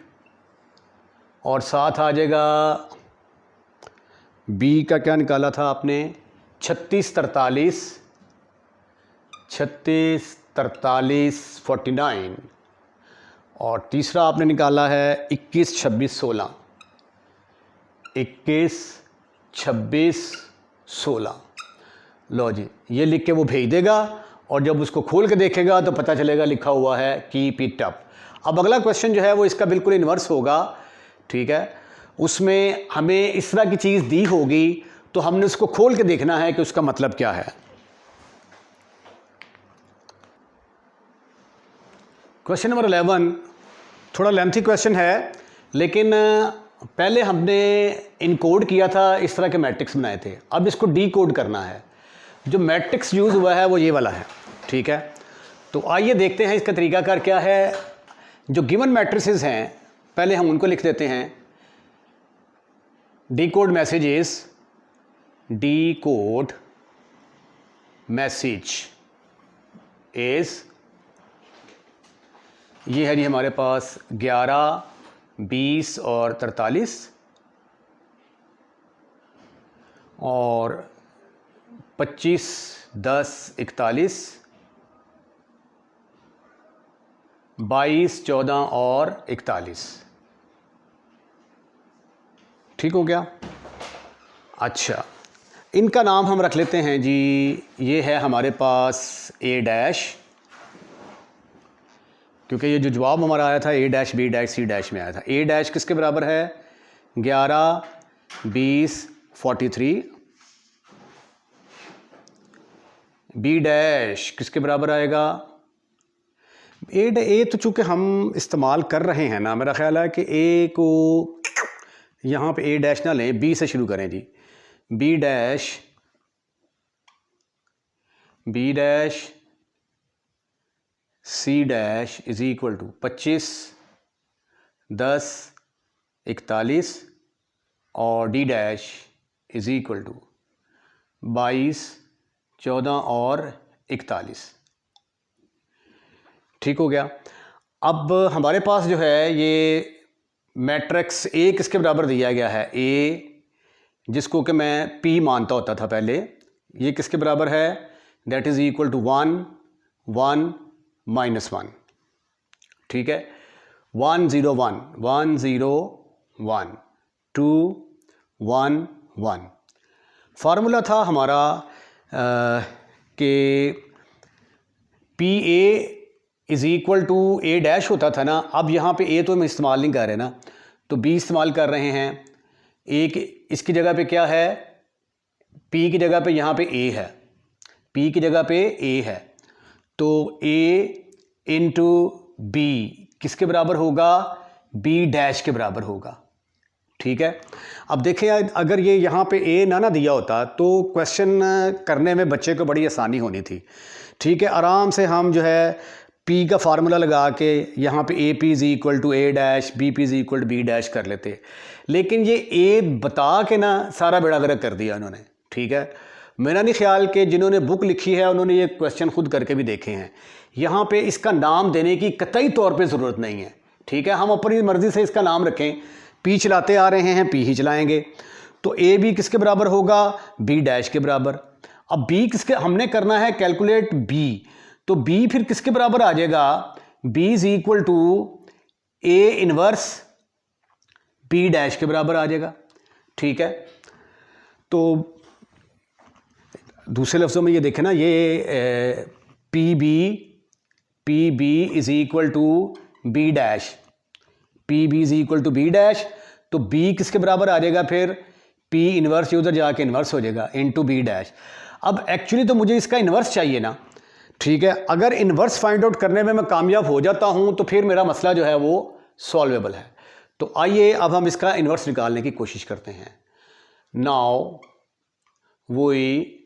और साथ आ जाएगा बी का क्या निकाला था आपने? 36 43, 36 43 49, और तीसरा आपने निकाला है 21 26 16, 21 26 16। लो जी, ये लिख के वो भेज देगा और जब उसको खोल के देखेगा तो पता चलेगा लिखा हुआ है कीप इट अप। अब अगला क्वेश्चन जो है वो इसका बिल्कुल इन्वर्स होगा। ठीक है, उसमें हमें इस तरह की चीज़ दी होगी तो हमने उसको खोल के देखना है कि उसका मतलब क्या है। क्वेश्चन नंबर 11 थोड़ा लेंथी क्वेश्चन है, लेकिन पहले हमने इनकोड किया था, इस तरह के मैट्रिक्स बनाए थे। अब इसको डी कोड करना है। जो मैट्रिक्स यूज़ हुआ है वो ये वाला है। ठीक है, तो आइए देखते हैं इसका तरीकाकार क्या है। जो गिवन मैट्रिसेस हैं पहले हम उनको लिख देते हैं। Decode messages, decode message is, ये है जी हमारे पास 11, 20 और 43 और 25, 10, 41, 22, 14 और 41। ठीक हो गया। अच्छा, इनका नाम हम रख लेते हैं जी, ये है हमारे पास ए डैश, क्योंकि ये जो जवाब हमारा आया था A dash, B dash, C dash में आया था। ए डैश किसके बराबर है? 11, 20, 43। बी डैश किसके बराबर आएगा? ए तो चूँकि हम इस्तेमाल कर रहे हैं ना, मेरा ख्याल है कि ए को यहाँ पे ए डैश ना लें, बी से शुरू करें जी। B dash, B dash C dash is equal to 25, 10, 41 और D dash is equal to 22, 14 और 41। ठीक हो गया। अब हमारे पास जो है ये मैट्रिक्स ए किसके बराबर दिया गया है? ए, जिसको कि मैं पी मानता होता था पहले, ये किसके बराबर है? That is equal to 1, 1, -1। ठीक है। 1, 0, 1, 1, 0, 1, 2, 1, 1। फार्मूला था हमारा कि P A is equal to A dash होता था ना। अब यहाँ पे ए तो हम इस्तेमाल नहीं कर रहे ना, तो बी इस्तेमाल कर रहे हैं। ए की इसकी जगह पे क्या है? पी की जगह पे यहाँ पे ए है, पी की जगह पे ए है, तो ए इंटू बी किसके बराबर होगा? बी डैश के बराबर होगा। ठीक है। अब देखें, अगर ये यहाँ पे ए ना दिया होता तो क्वेश्चन करने में बच्चे को बड़ी आसानी होनी थी। ठीक है, आराम से हम जो है पी का फार्मूला लगा के यहाँ पे A P is equal to A dash, B P is equal to B dash कर लेते, लेकिन ये ए बता के ना सारा बेड़ा गर्क कर दिया उन्होंने। ठीक है, मेरा नहीं ख्याल कि जिन्होंने बुक लिखी है उन्होंने ये क्वेश्चन खुद करके भी देखे हैं। यहाँ पे इसका नाम देने की कतई तौर पे ज़रूरत नहीं है। ठीक है, हम अपनी मर्ज़ी से इसका नाम रखें, पी चलाते आ रहे हैं, पी ही चलाएँगे। तो ए बी किसके बराबर होगा? बी डैश के बराबर। अब बी किसके, हमने करना है कैलकुलेट बी, तो बी फिर किसके बराबर आ जाएगा? B is equal to A inverse B dash के बराबर आ जाएगा। ठीक है, तो दूसरे लफ्ज़ों में ये देखें ना, ये P B is equal to B dash, P B is equal to B dash, तो बी किसके बराबर आ जाएगा? फिर पी इनवर्स, उधर जाके इनवर्स हो जाएगा इनटू बी डैश। अब एक्चुअली तो मुझे इसका इनवर्स चाहिए ना। ठीक है, अगर इन्वर्स फाइंड आउट करने में मैं कामयाब हो जाता हूं तो फिर मेरा मसला जो है वो सॉल्वेबल है। तो आइए अब हम इसका इन्वर्स निकालने की कोशिश करते हैं। Now we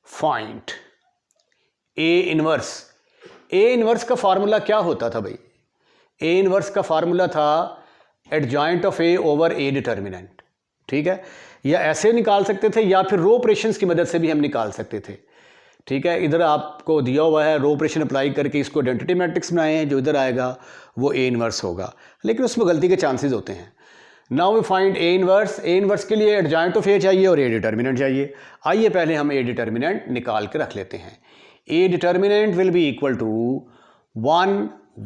find A inverse. A inverse का फार्मूला क्या होता था भाई? ए इन्वर्स का फार्मूला था adjoint of A over A determinant. ठीक है, या ऐसे निकाल सकते थे या फिर रो ऑपरेशंस की मदद से भी हम निकाल सकते थे। ठीक है, इधर आपको दिया हुआ है रो ऑपरेशन अप्लाई करके इसको आइडेंटिटी मैट्रिक्स बनाए, जो इधर आएगा वो ए इनवर्स होगा, लेकिन उसमें गलती के चांसेस होते हैं। Now we find A inverse. A inverse के लिए एडजॉइंट ऑफ ए चाहिए और ए डिटर्मिनेंट चाहिए। आइए पहले हम ए डिटर्मिनेंट निकाल के रख लेते हैं। A determinant will be equal to 1,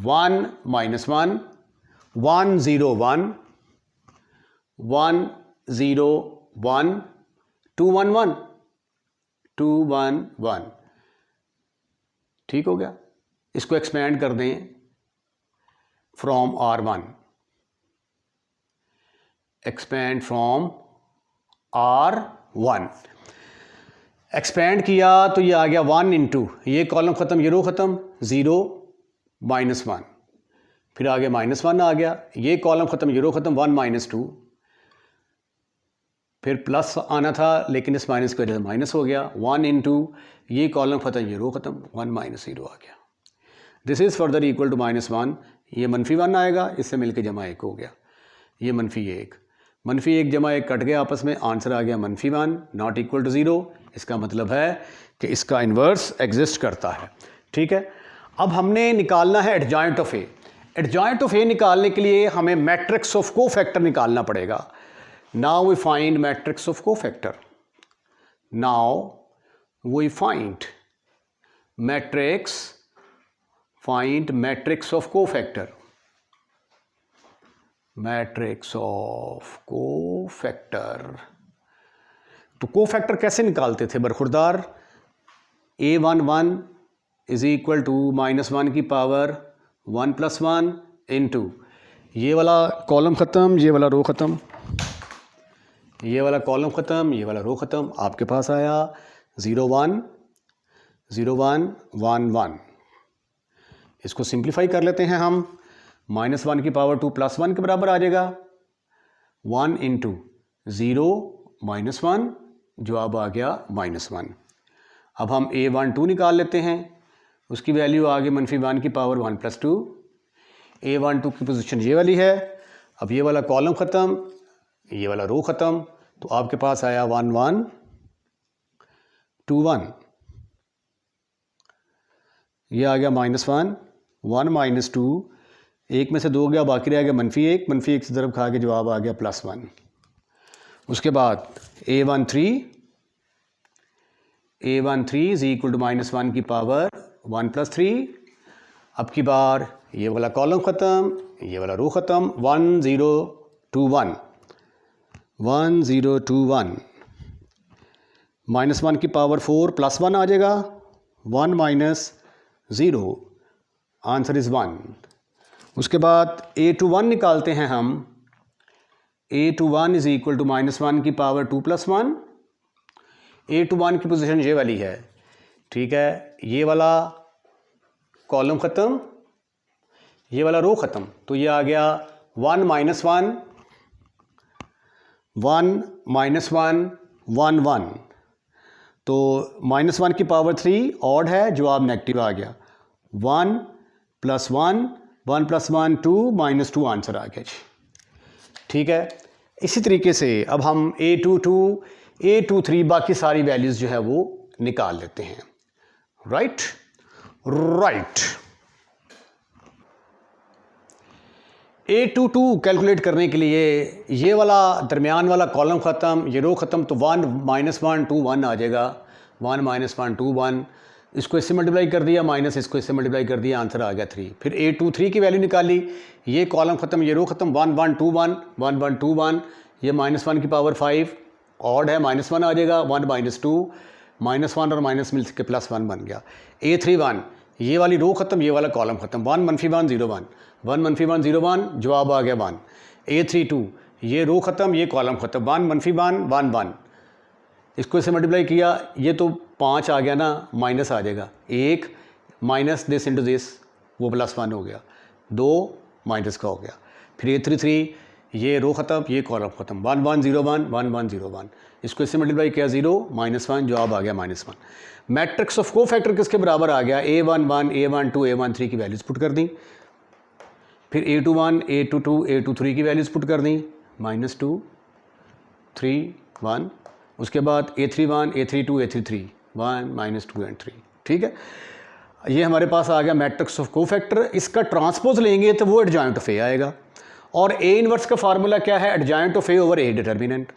1, -1, 1, 0, 1, 1, 0, 1, 2, 1, 1, 2, 1, 1। ठीक हो गया। इसको एक्सपेंड कर दें from R1, expand from R1। Expand किया तो ये आ गया 1 इंटू, ये कॉलम ख़त्म, ये रो ख़त्म, 0, -1, फिर आ गया -1 आ गया, ये कॉलम ख़त्म, ये रो ख़त्म, 1, -2, फिर प्लस आना था लेकिन इस माइनस की वजह से माइनस हो गया, 1 इंटू, ये कॉलम ख़त्म, ये रो ख़त्म, 1, -0 आ गया। This is further equal to -1, ये -1 आएगा, इससे मिलके जमा 1 हो गया, ये -1 -1 जमा 1 कट गया आपस में, आंसर आ गया -1 नॉट इक्वल टू 0। इसका मतलब है कि इसका इन्वर्स एग्जिस्ट करता है। ठीक है, अब हमने निकालना है adjoint of A. Adjoint of A निकालने के लिए हमें मैट्रिक्स ऑफ कोफैक्टर निकालना पड़ेगा। Now we find matrix of cofactor. Now we find matrix of cofactor. Matrix of cofactor, तो कोफैक्टर कैसे निकालते थे बरखुरदार? A11 इज इक्वल टू -1 की पावर 1 + 1 इंटू ये वाला कॉलम ख़त्म, ये वाला रो ख़त्म, ये वाला कॉलम ख़त्म, ये वाला रो ख़त्म, आपके पास आया 0 1 0 1 1 1। इसको सिंप्लीफाई कर लेते हैं हम, -1 की पावर 2 + 1 के बराबर आ जाएगा, 1 इंटू 0 -1, जवाब आ गया -1। अब हम A12 निकाल लेते हैं, उसकी वैल्यू आ गई -1 की पावर 1 + 2। A12 की पोजीशन ये वाली है। अब ये वाला कॉलम ख़त्म, ये वाला रो ख़त्म, तो आपके पास आया 1 1 2 1, ये आ गया -1 1 - 2, एक में से 2 गया, बाकी रह गया -1, -1 से ज़रब खा के जवाब आ गया +1। उसके बाद A13 इज इक्वल टू -1 की पावर 1 + 3। अब की बार ये वाला कॉलम ख़त्म, ये वाला रो ख़त्म, 1 0 2 1 1 0 2 1, -1 की पावर 4 + 1 आ जाएगा, 1 - 0, आंसर इज़ 1। उसके बाद A21 निकालते हैं हम। A21 इज इक्वल टू -1 की पावर 2 + 1। A21 की पोजीशन ये वाली है। ठीक है, ये वाला कॉलम ख़त्म, ये वाला रो ख़त्म, तो ये आ गया 1 - 1 1 - 1 1 1, तो -1 की पावर 3 ऑड है, जवाब नेगेटिव आ गया, 1 + 1 1 + 1 2 -2, आंसर आ गया जी। ठीक है, इसी तरीके से अब हम A22 A23 बाकी सारी वैल्यूज़ जो है वो निकाल लेते हैं। राइट। A22 कैलकुलेट करने के लिए ये वाला दरमियान वाला कॉलम ख़त्म, ये रो ख़त्म, तो 1 - 1 2 1 आ जाएगा, 1 - 1 2 1, इसको इससे मल्टीप्लाई कर दिया, माइनस इसको इससे मल्टीप्लाई कर दिया, आंसर आ गया 3। फिर A23 की वैल्यू निकाली, ये कॉलम ख़त्म, ये रो ख़त्म, 1 1 2 1 1 1 2 1, ये -1 की पावर 5 ऑड है, -1 आ जाएगा, 1 - 2, -1 और माइनस मिल के +1 बन गया। A31 ये वाली रो ख़त्म, ये वाला कॉलम ख़त्म, 1 - 1 0 1 1 - 1 0 1, जवाब आ गया 1। A32 ये रो ख़त्म, ये कॉलम ख़त्म, 1 - 1 1 1, इसको इससे मल्टीप्लाई किया, ये तो 5 आ गया ना, माइनस आ जाएगा, 1 माइनस दिस इंटू दिस, वो +1 हो गया, 2 माइनस का हो गया। फिर A33 ये रो ख़त्म, ये कॉलम ख़त्म, 1 1 0 1 1 1 0 1, इसको इससे मल्टीप्लाई किया, 0 -1, जवाब आ गया -1। मैट्रिक्स ऑफ कोफैक्टर किसके बराबर आ गया? A11 A12 A13 की वैल्यूज़ पुट कर दी, फिर A21 A22 A23 की वैल्यूज़ पुट कर दी, -2 3 1, उसके बाद A31 A32 A33 1 -2 and 3। ठीक है, ये हमारे पास आ गया मैट्रिक्स ऑफ कोफैक्टर। इसका ट्रांसपोज लेंगे तो वो एडजॉइंट ऑफ ए आएगा, और ए इनवर्स का फार्मूला क्या है? Adjoint of A over A determinant.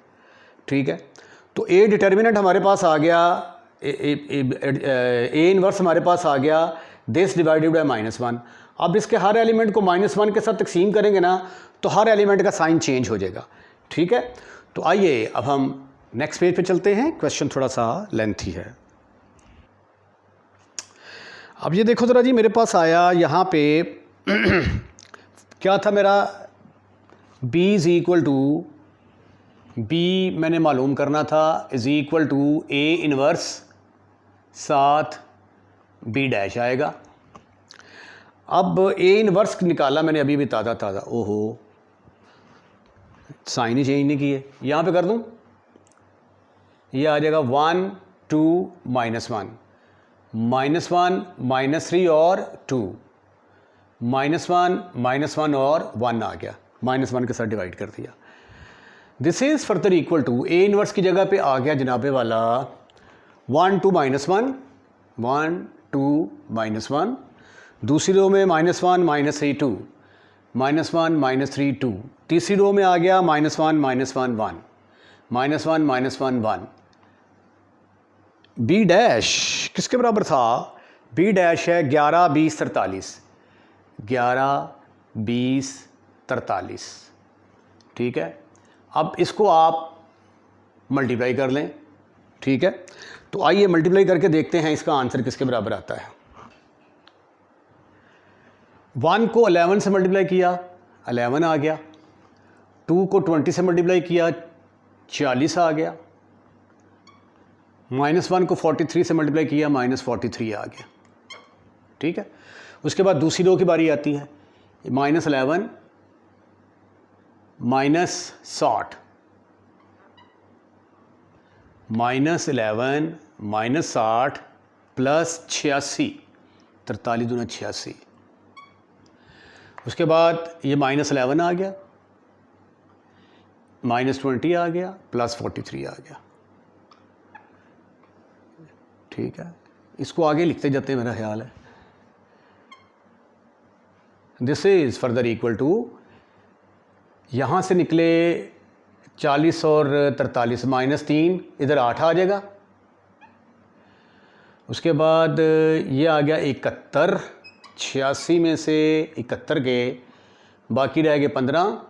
ठीक है, तो ए डिटर्मिनेंट हमारे पास आ गया, ए इनवर्स हमारे पास आ गया दिस डिवाइडेड बाय -1। अब इसके हर एलिमेंट को -1 के साथ तकसीम करेंगे ना, तो हर एलिमेंट का साइन चेंज हो जाएगा। ठीक है, तो आइए अब हम नेक्स्ट पेज पे चलते हैं। क्वेश्चन थोड़ा सा लेंथी है। अब ये देखो ज़रा जी, मेरे पास आया यहाँ पे क्या था मेरा, b is equal to, B मैंने मालूम करना था, is equal to A inverse साथ b डैश आएगा। अब ए इनवर्स निकाला मैंने अभी भी ताज़ा, ओहो साइन ही चेंज नहीं किए, यहाँ पे कर दूँ, ये आ जाएगा 1 2 -1 -1 -3 और 2, -1 और 1 आ गया, -1 के साथ डिवाइड कर दिया। This is further equal to A inverse की जगह पे आ गया जनाबे वाला 1 2 -1 1 2 -1, दूसरी रो में -1 -3 2 -1 -3 2, तीसरी रो में आ गया -1 -1 1 -1 -1 1। बी डैश किसके बराबर था? बी डैश है 11 20 43, 11 20 43। ठीक है, अब इसको आप मल्टीप्लाई कर लें। ठीक है, तो आइए मल्टीप्लाई करके देखते हैं इसका आंसर किसके बराबर आता है। 1 को 11 से मल्टीप्लाई किया, 11 आ गया। 2 को 20 से मल्टीप्लाई किया, 40 आ गया। -1 को 43 से मल्टीप्लाई किया, -43 आ गया। ठीक है, उसके बाद दूसरी रो की बारी आती है। -11 -60, -11 -60 प्लस 86, 43 दूना 86। उसके बाद ये -11 आ गया, -20 आ गया, प्लस 43 आ गया। ठीक है, इसको आगे लिखते जाते हैं, मेरा ख्याल है। This is further equal to, यहाँ से निकले 40 और 43, -3, इधर 8 आ जाएगा। उसके बाद ये आ गया 71, 86 में से 71 गए, बाकी रह गए 15,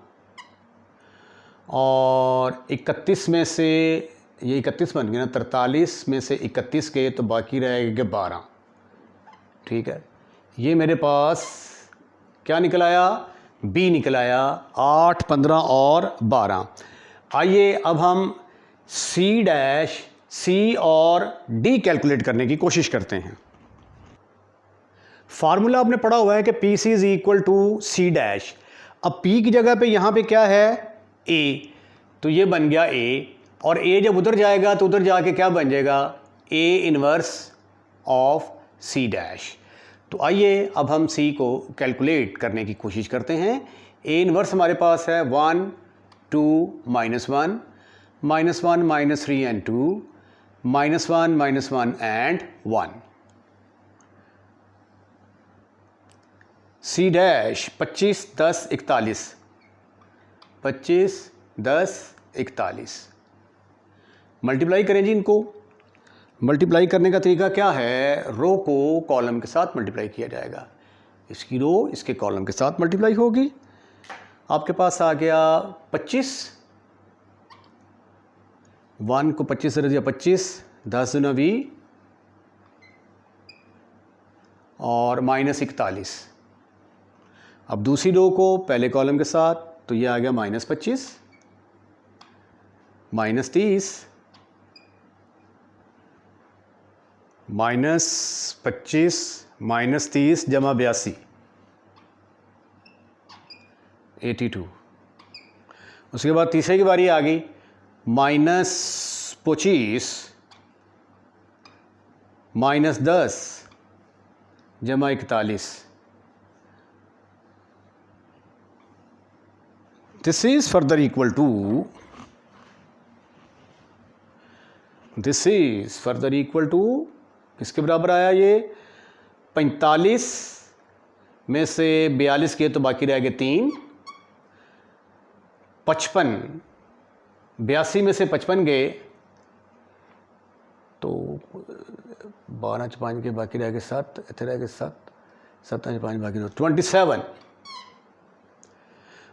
और 31 में से ये 31 बन गया ना, 43 में से 31 गए तो बाकी रह गए 12। ठीक है, ये मेरे पास क्या निकल आया? बी निकल आया, 8 15 और 12। आइए अब हम सी डैश, सी और डी कैलकुलेट करने की कोशिश करते हैं। फार्मूला आपने पढ़ा हुआ है कि P C is equal to C dash. अब पी की जगह पे यहाँ पे क्या है? ए, तो ये बन गया ए, और ए जब उधर जाएगा तो उधर जाके क्या बन जाएगा? A inverse of C dash. तो आइए अब हम सी को कैलकुलेट करने की कोशिश करते हैं। ए इनवर्स हमारे पास है 1 2 -1 -1 -3 and 2 -1 -1 and 1। C dash 25 10 41, 25 10 41। Multiply करें जी इनको। मल्टीप्लाई करने का तरीका क्या है? रो को कॉलम के साथ मल्टीप्लाई किया जाएगा। इसकी रो इसके कॉलम के साथ मल्टीप्लाई होगी। आपके पास आ गया 25, 1 को 25 से दिया 25, 10 दूना 20 और -41। अब दूसरी रो को पहले कॉलम के साथ, तो ये आ गया -25 -30 -25 -30 जमा 82 82। उसके बाद तीसरे की बारी आ गई, -25 -10 जमा 41। This is further equal to, this is further equal to किसके बराबर आया? ये 45 में से 42 किए तो बाकी रह गए 3, 55 82 में से 55 गए तो 12 5 के बाकी रह गए 7, इतने रह गए 7 7 5 बाकी 27।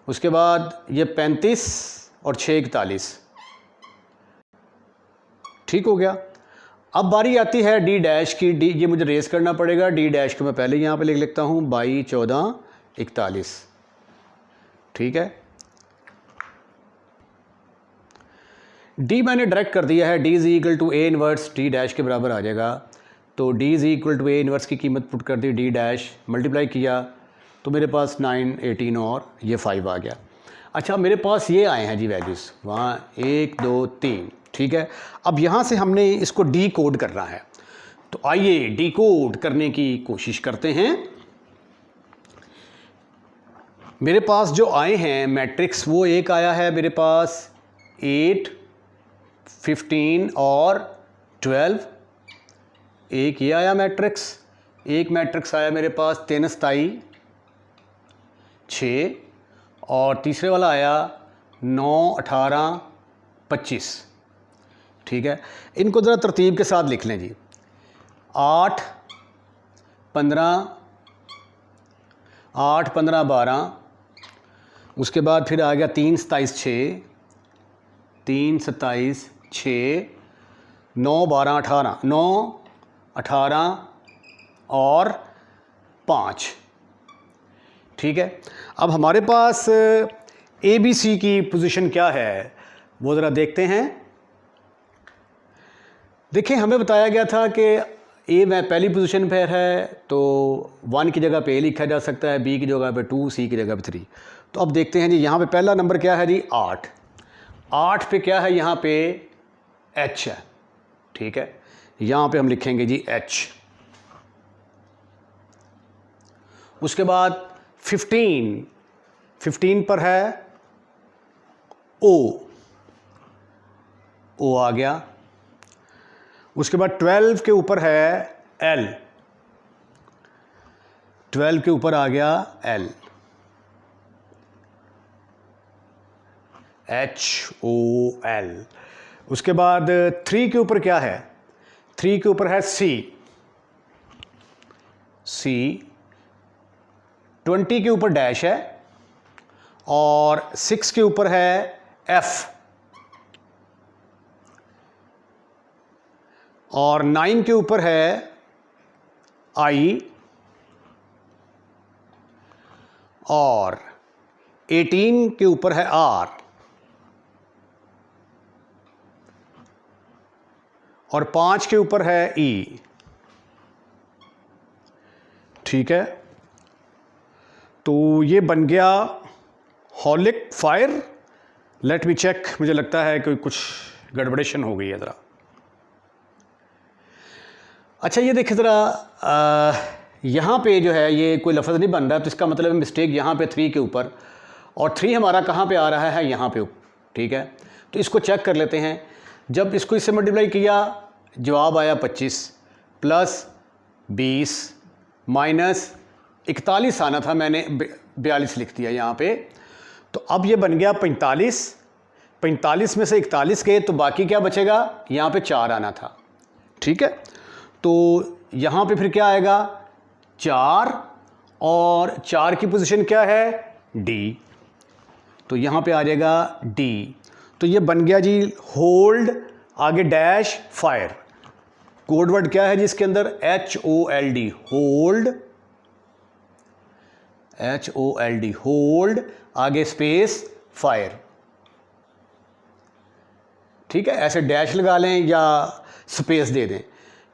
उसके बाद ये 35 और 6 41। ठीक हो गया। अब बारी आती है डी डैश की। डी ये मुझे रेस करना पड़ेगा। डी डैश को मैं पहले यहाँ पे लिख लेता हूँ 22 14 41। ठीक है, डी मैंने डायरेक्ट कर दिया है। D is equal to A inverse D dash के बराबर आ जाएगा। तो D is equal to A inverse की कीमत पुट कर दी, डी डैश मल्टीप्लाई किया तो मेरे पास 9 18 और ये 5 आ गया। अच्छा, मेरे पास ये आए हैं जी वैल्यूज़, वहाँ 1 2 3। ठीक है, अब यहाँ से हमने इसको डी कोड करना है। तो आइए डी कोड करने की कोशिश करते हैं। मेरे पास जो आए हैं मैट्रिक्स वो एक आया है मेरे पास 8, 15 और 12। एक ये आया मैट्रिक्स, एक मैट्रिक्स आया मेरे पास 3, 27, 6 और तीसरे वाला आया 9, 18, 25। ठीक है, इनको ज़रा तरतीब के साथ लिख लें जी। 8, 15, 12, उसके बाद फिर आ गया 3, 27, 6, 3, 27, 6, 9, 12, 18, 9, 18 और 5। ठीक है, अब हमारे पास ABC की पोजीशन क्या है वो ज़रा देखते हैं। देखिए, हमें बताया गया था कि ए में पहली पोजीशन पर है तो 1 की जगह पे ए लिखा जा सकता है, बी की जगह पे 2, सी की जगह पे 3। तो अब देखते हैं जी, यहाँ पे पहला नंबर क्या है जी 8। 8 पे क्या है, यहाँ पे H है। ठीक है, यहाँ पे हम लिखेंगे जी H। उसके बाद 15 पर है O आ गया। उसके बाद 12 के ऊपर है L, 12 के ऊपर आ गया L, HOL। उसके बाद 3 के ऊपर क्या है, 3 के ऊपर है C, 20 के ऊपर डैश है और 6 के ऊपर है F और 9 के ऊपर है I और 18 के ऊपर है R और 5 के ऊपर है E। ठीक है, तो ये बन गया हॉलिक फायर। लेट मी चेक, मुझे लगता है कि कुछ गड़बड़ेशन हो गई है ज़रा। अच्छा, ये देखिए ज़रा, यहाँ पे जो है ये कोई लफ्ज़ नहीं बन रहा, तो इसका मतलब मिस्टेक यहाँ पे 3 के ऊपर, और 3 हमारा कहाँ पे आ रहा है, यहाँ पे। ठीक है, तो इसको चेक कर लेते हैं। जब इसको इससे मल्टीप्लाई किया जवाब आया 25 प्लस 20 माइनस 41 आना था, मैंने 42 लिख दिया यहाँ पे। तो अब ये बन गया 45। 45 में से 41 गए तो बाकी क्या बचेगा, यहाँ पे 4 आना था। ठीक है, तो यहाँ पे फिर क्या आएगा 4 और 4 की पोजीशन क्या है D, तो यहाँ पे आ जाएगा D। तो ये बन गया जी होल्ड, आगे डैश फायर। कोड वर्ड क्या है जी इसके अंदर, HOLD, होल्ड, HOLD, होल्ड, आगे स्पेस फायर। ठीक है, ऐसे डैश लगा लें या स्पेस दे दें,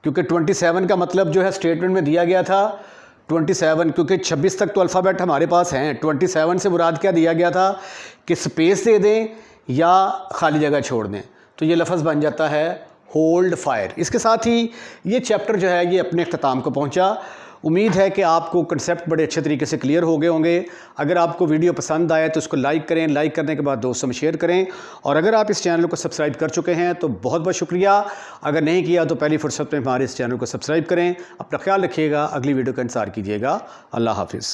क्योंकि 27 का मतलब जो है स्टेटमेंट में दिया गया था 27, क्योंकि 26 तक तो अल्फ़ाबेट हमारे पास हैं। 27 से मुराद क्या दिया गया था कि स्पेस दे दें या खाली जगह छोड़ दें, तो ये लफ्ज़ बन जाता है होल्ड फायर। इसके साथ ही ये चैप्टर जो है ये अपने अख्ताम को पहुंचा। उम्मीद है कि आपको कंसेप्ट बड़े अच्छे तरीके से क्लियर हो गए होंगे। अगर आपको वीडियो पसंद आए तो उसको लाइक करें, लाइक करने के बाद दोस्तों में शेयर करें, और अगर आप इस चैनल को सब्सक्राइब कर चुके हैं तो बहुत बहुत शुक्रिया। अगर नहीं किया तो पहली फुर्सत में हमारे इस चैनल को सब्सक्राइब करें। अपना ख्याल रखिएगा, अगली वीडियो का इंतज़ार कीजिएगा। अल्लाह हाफिज़।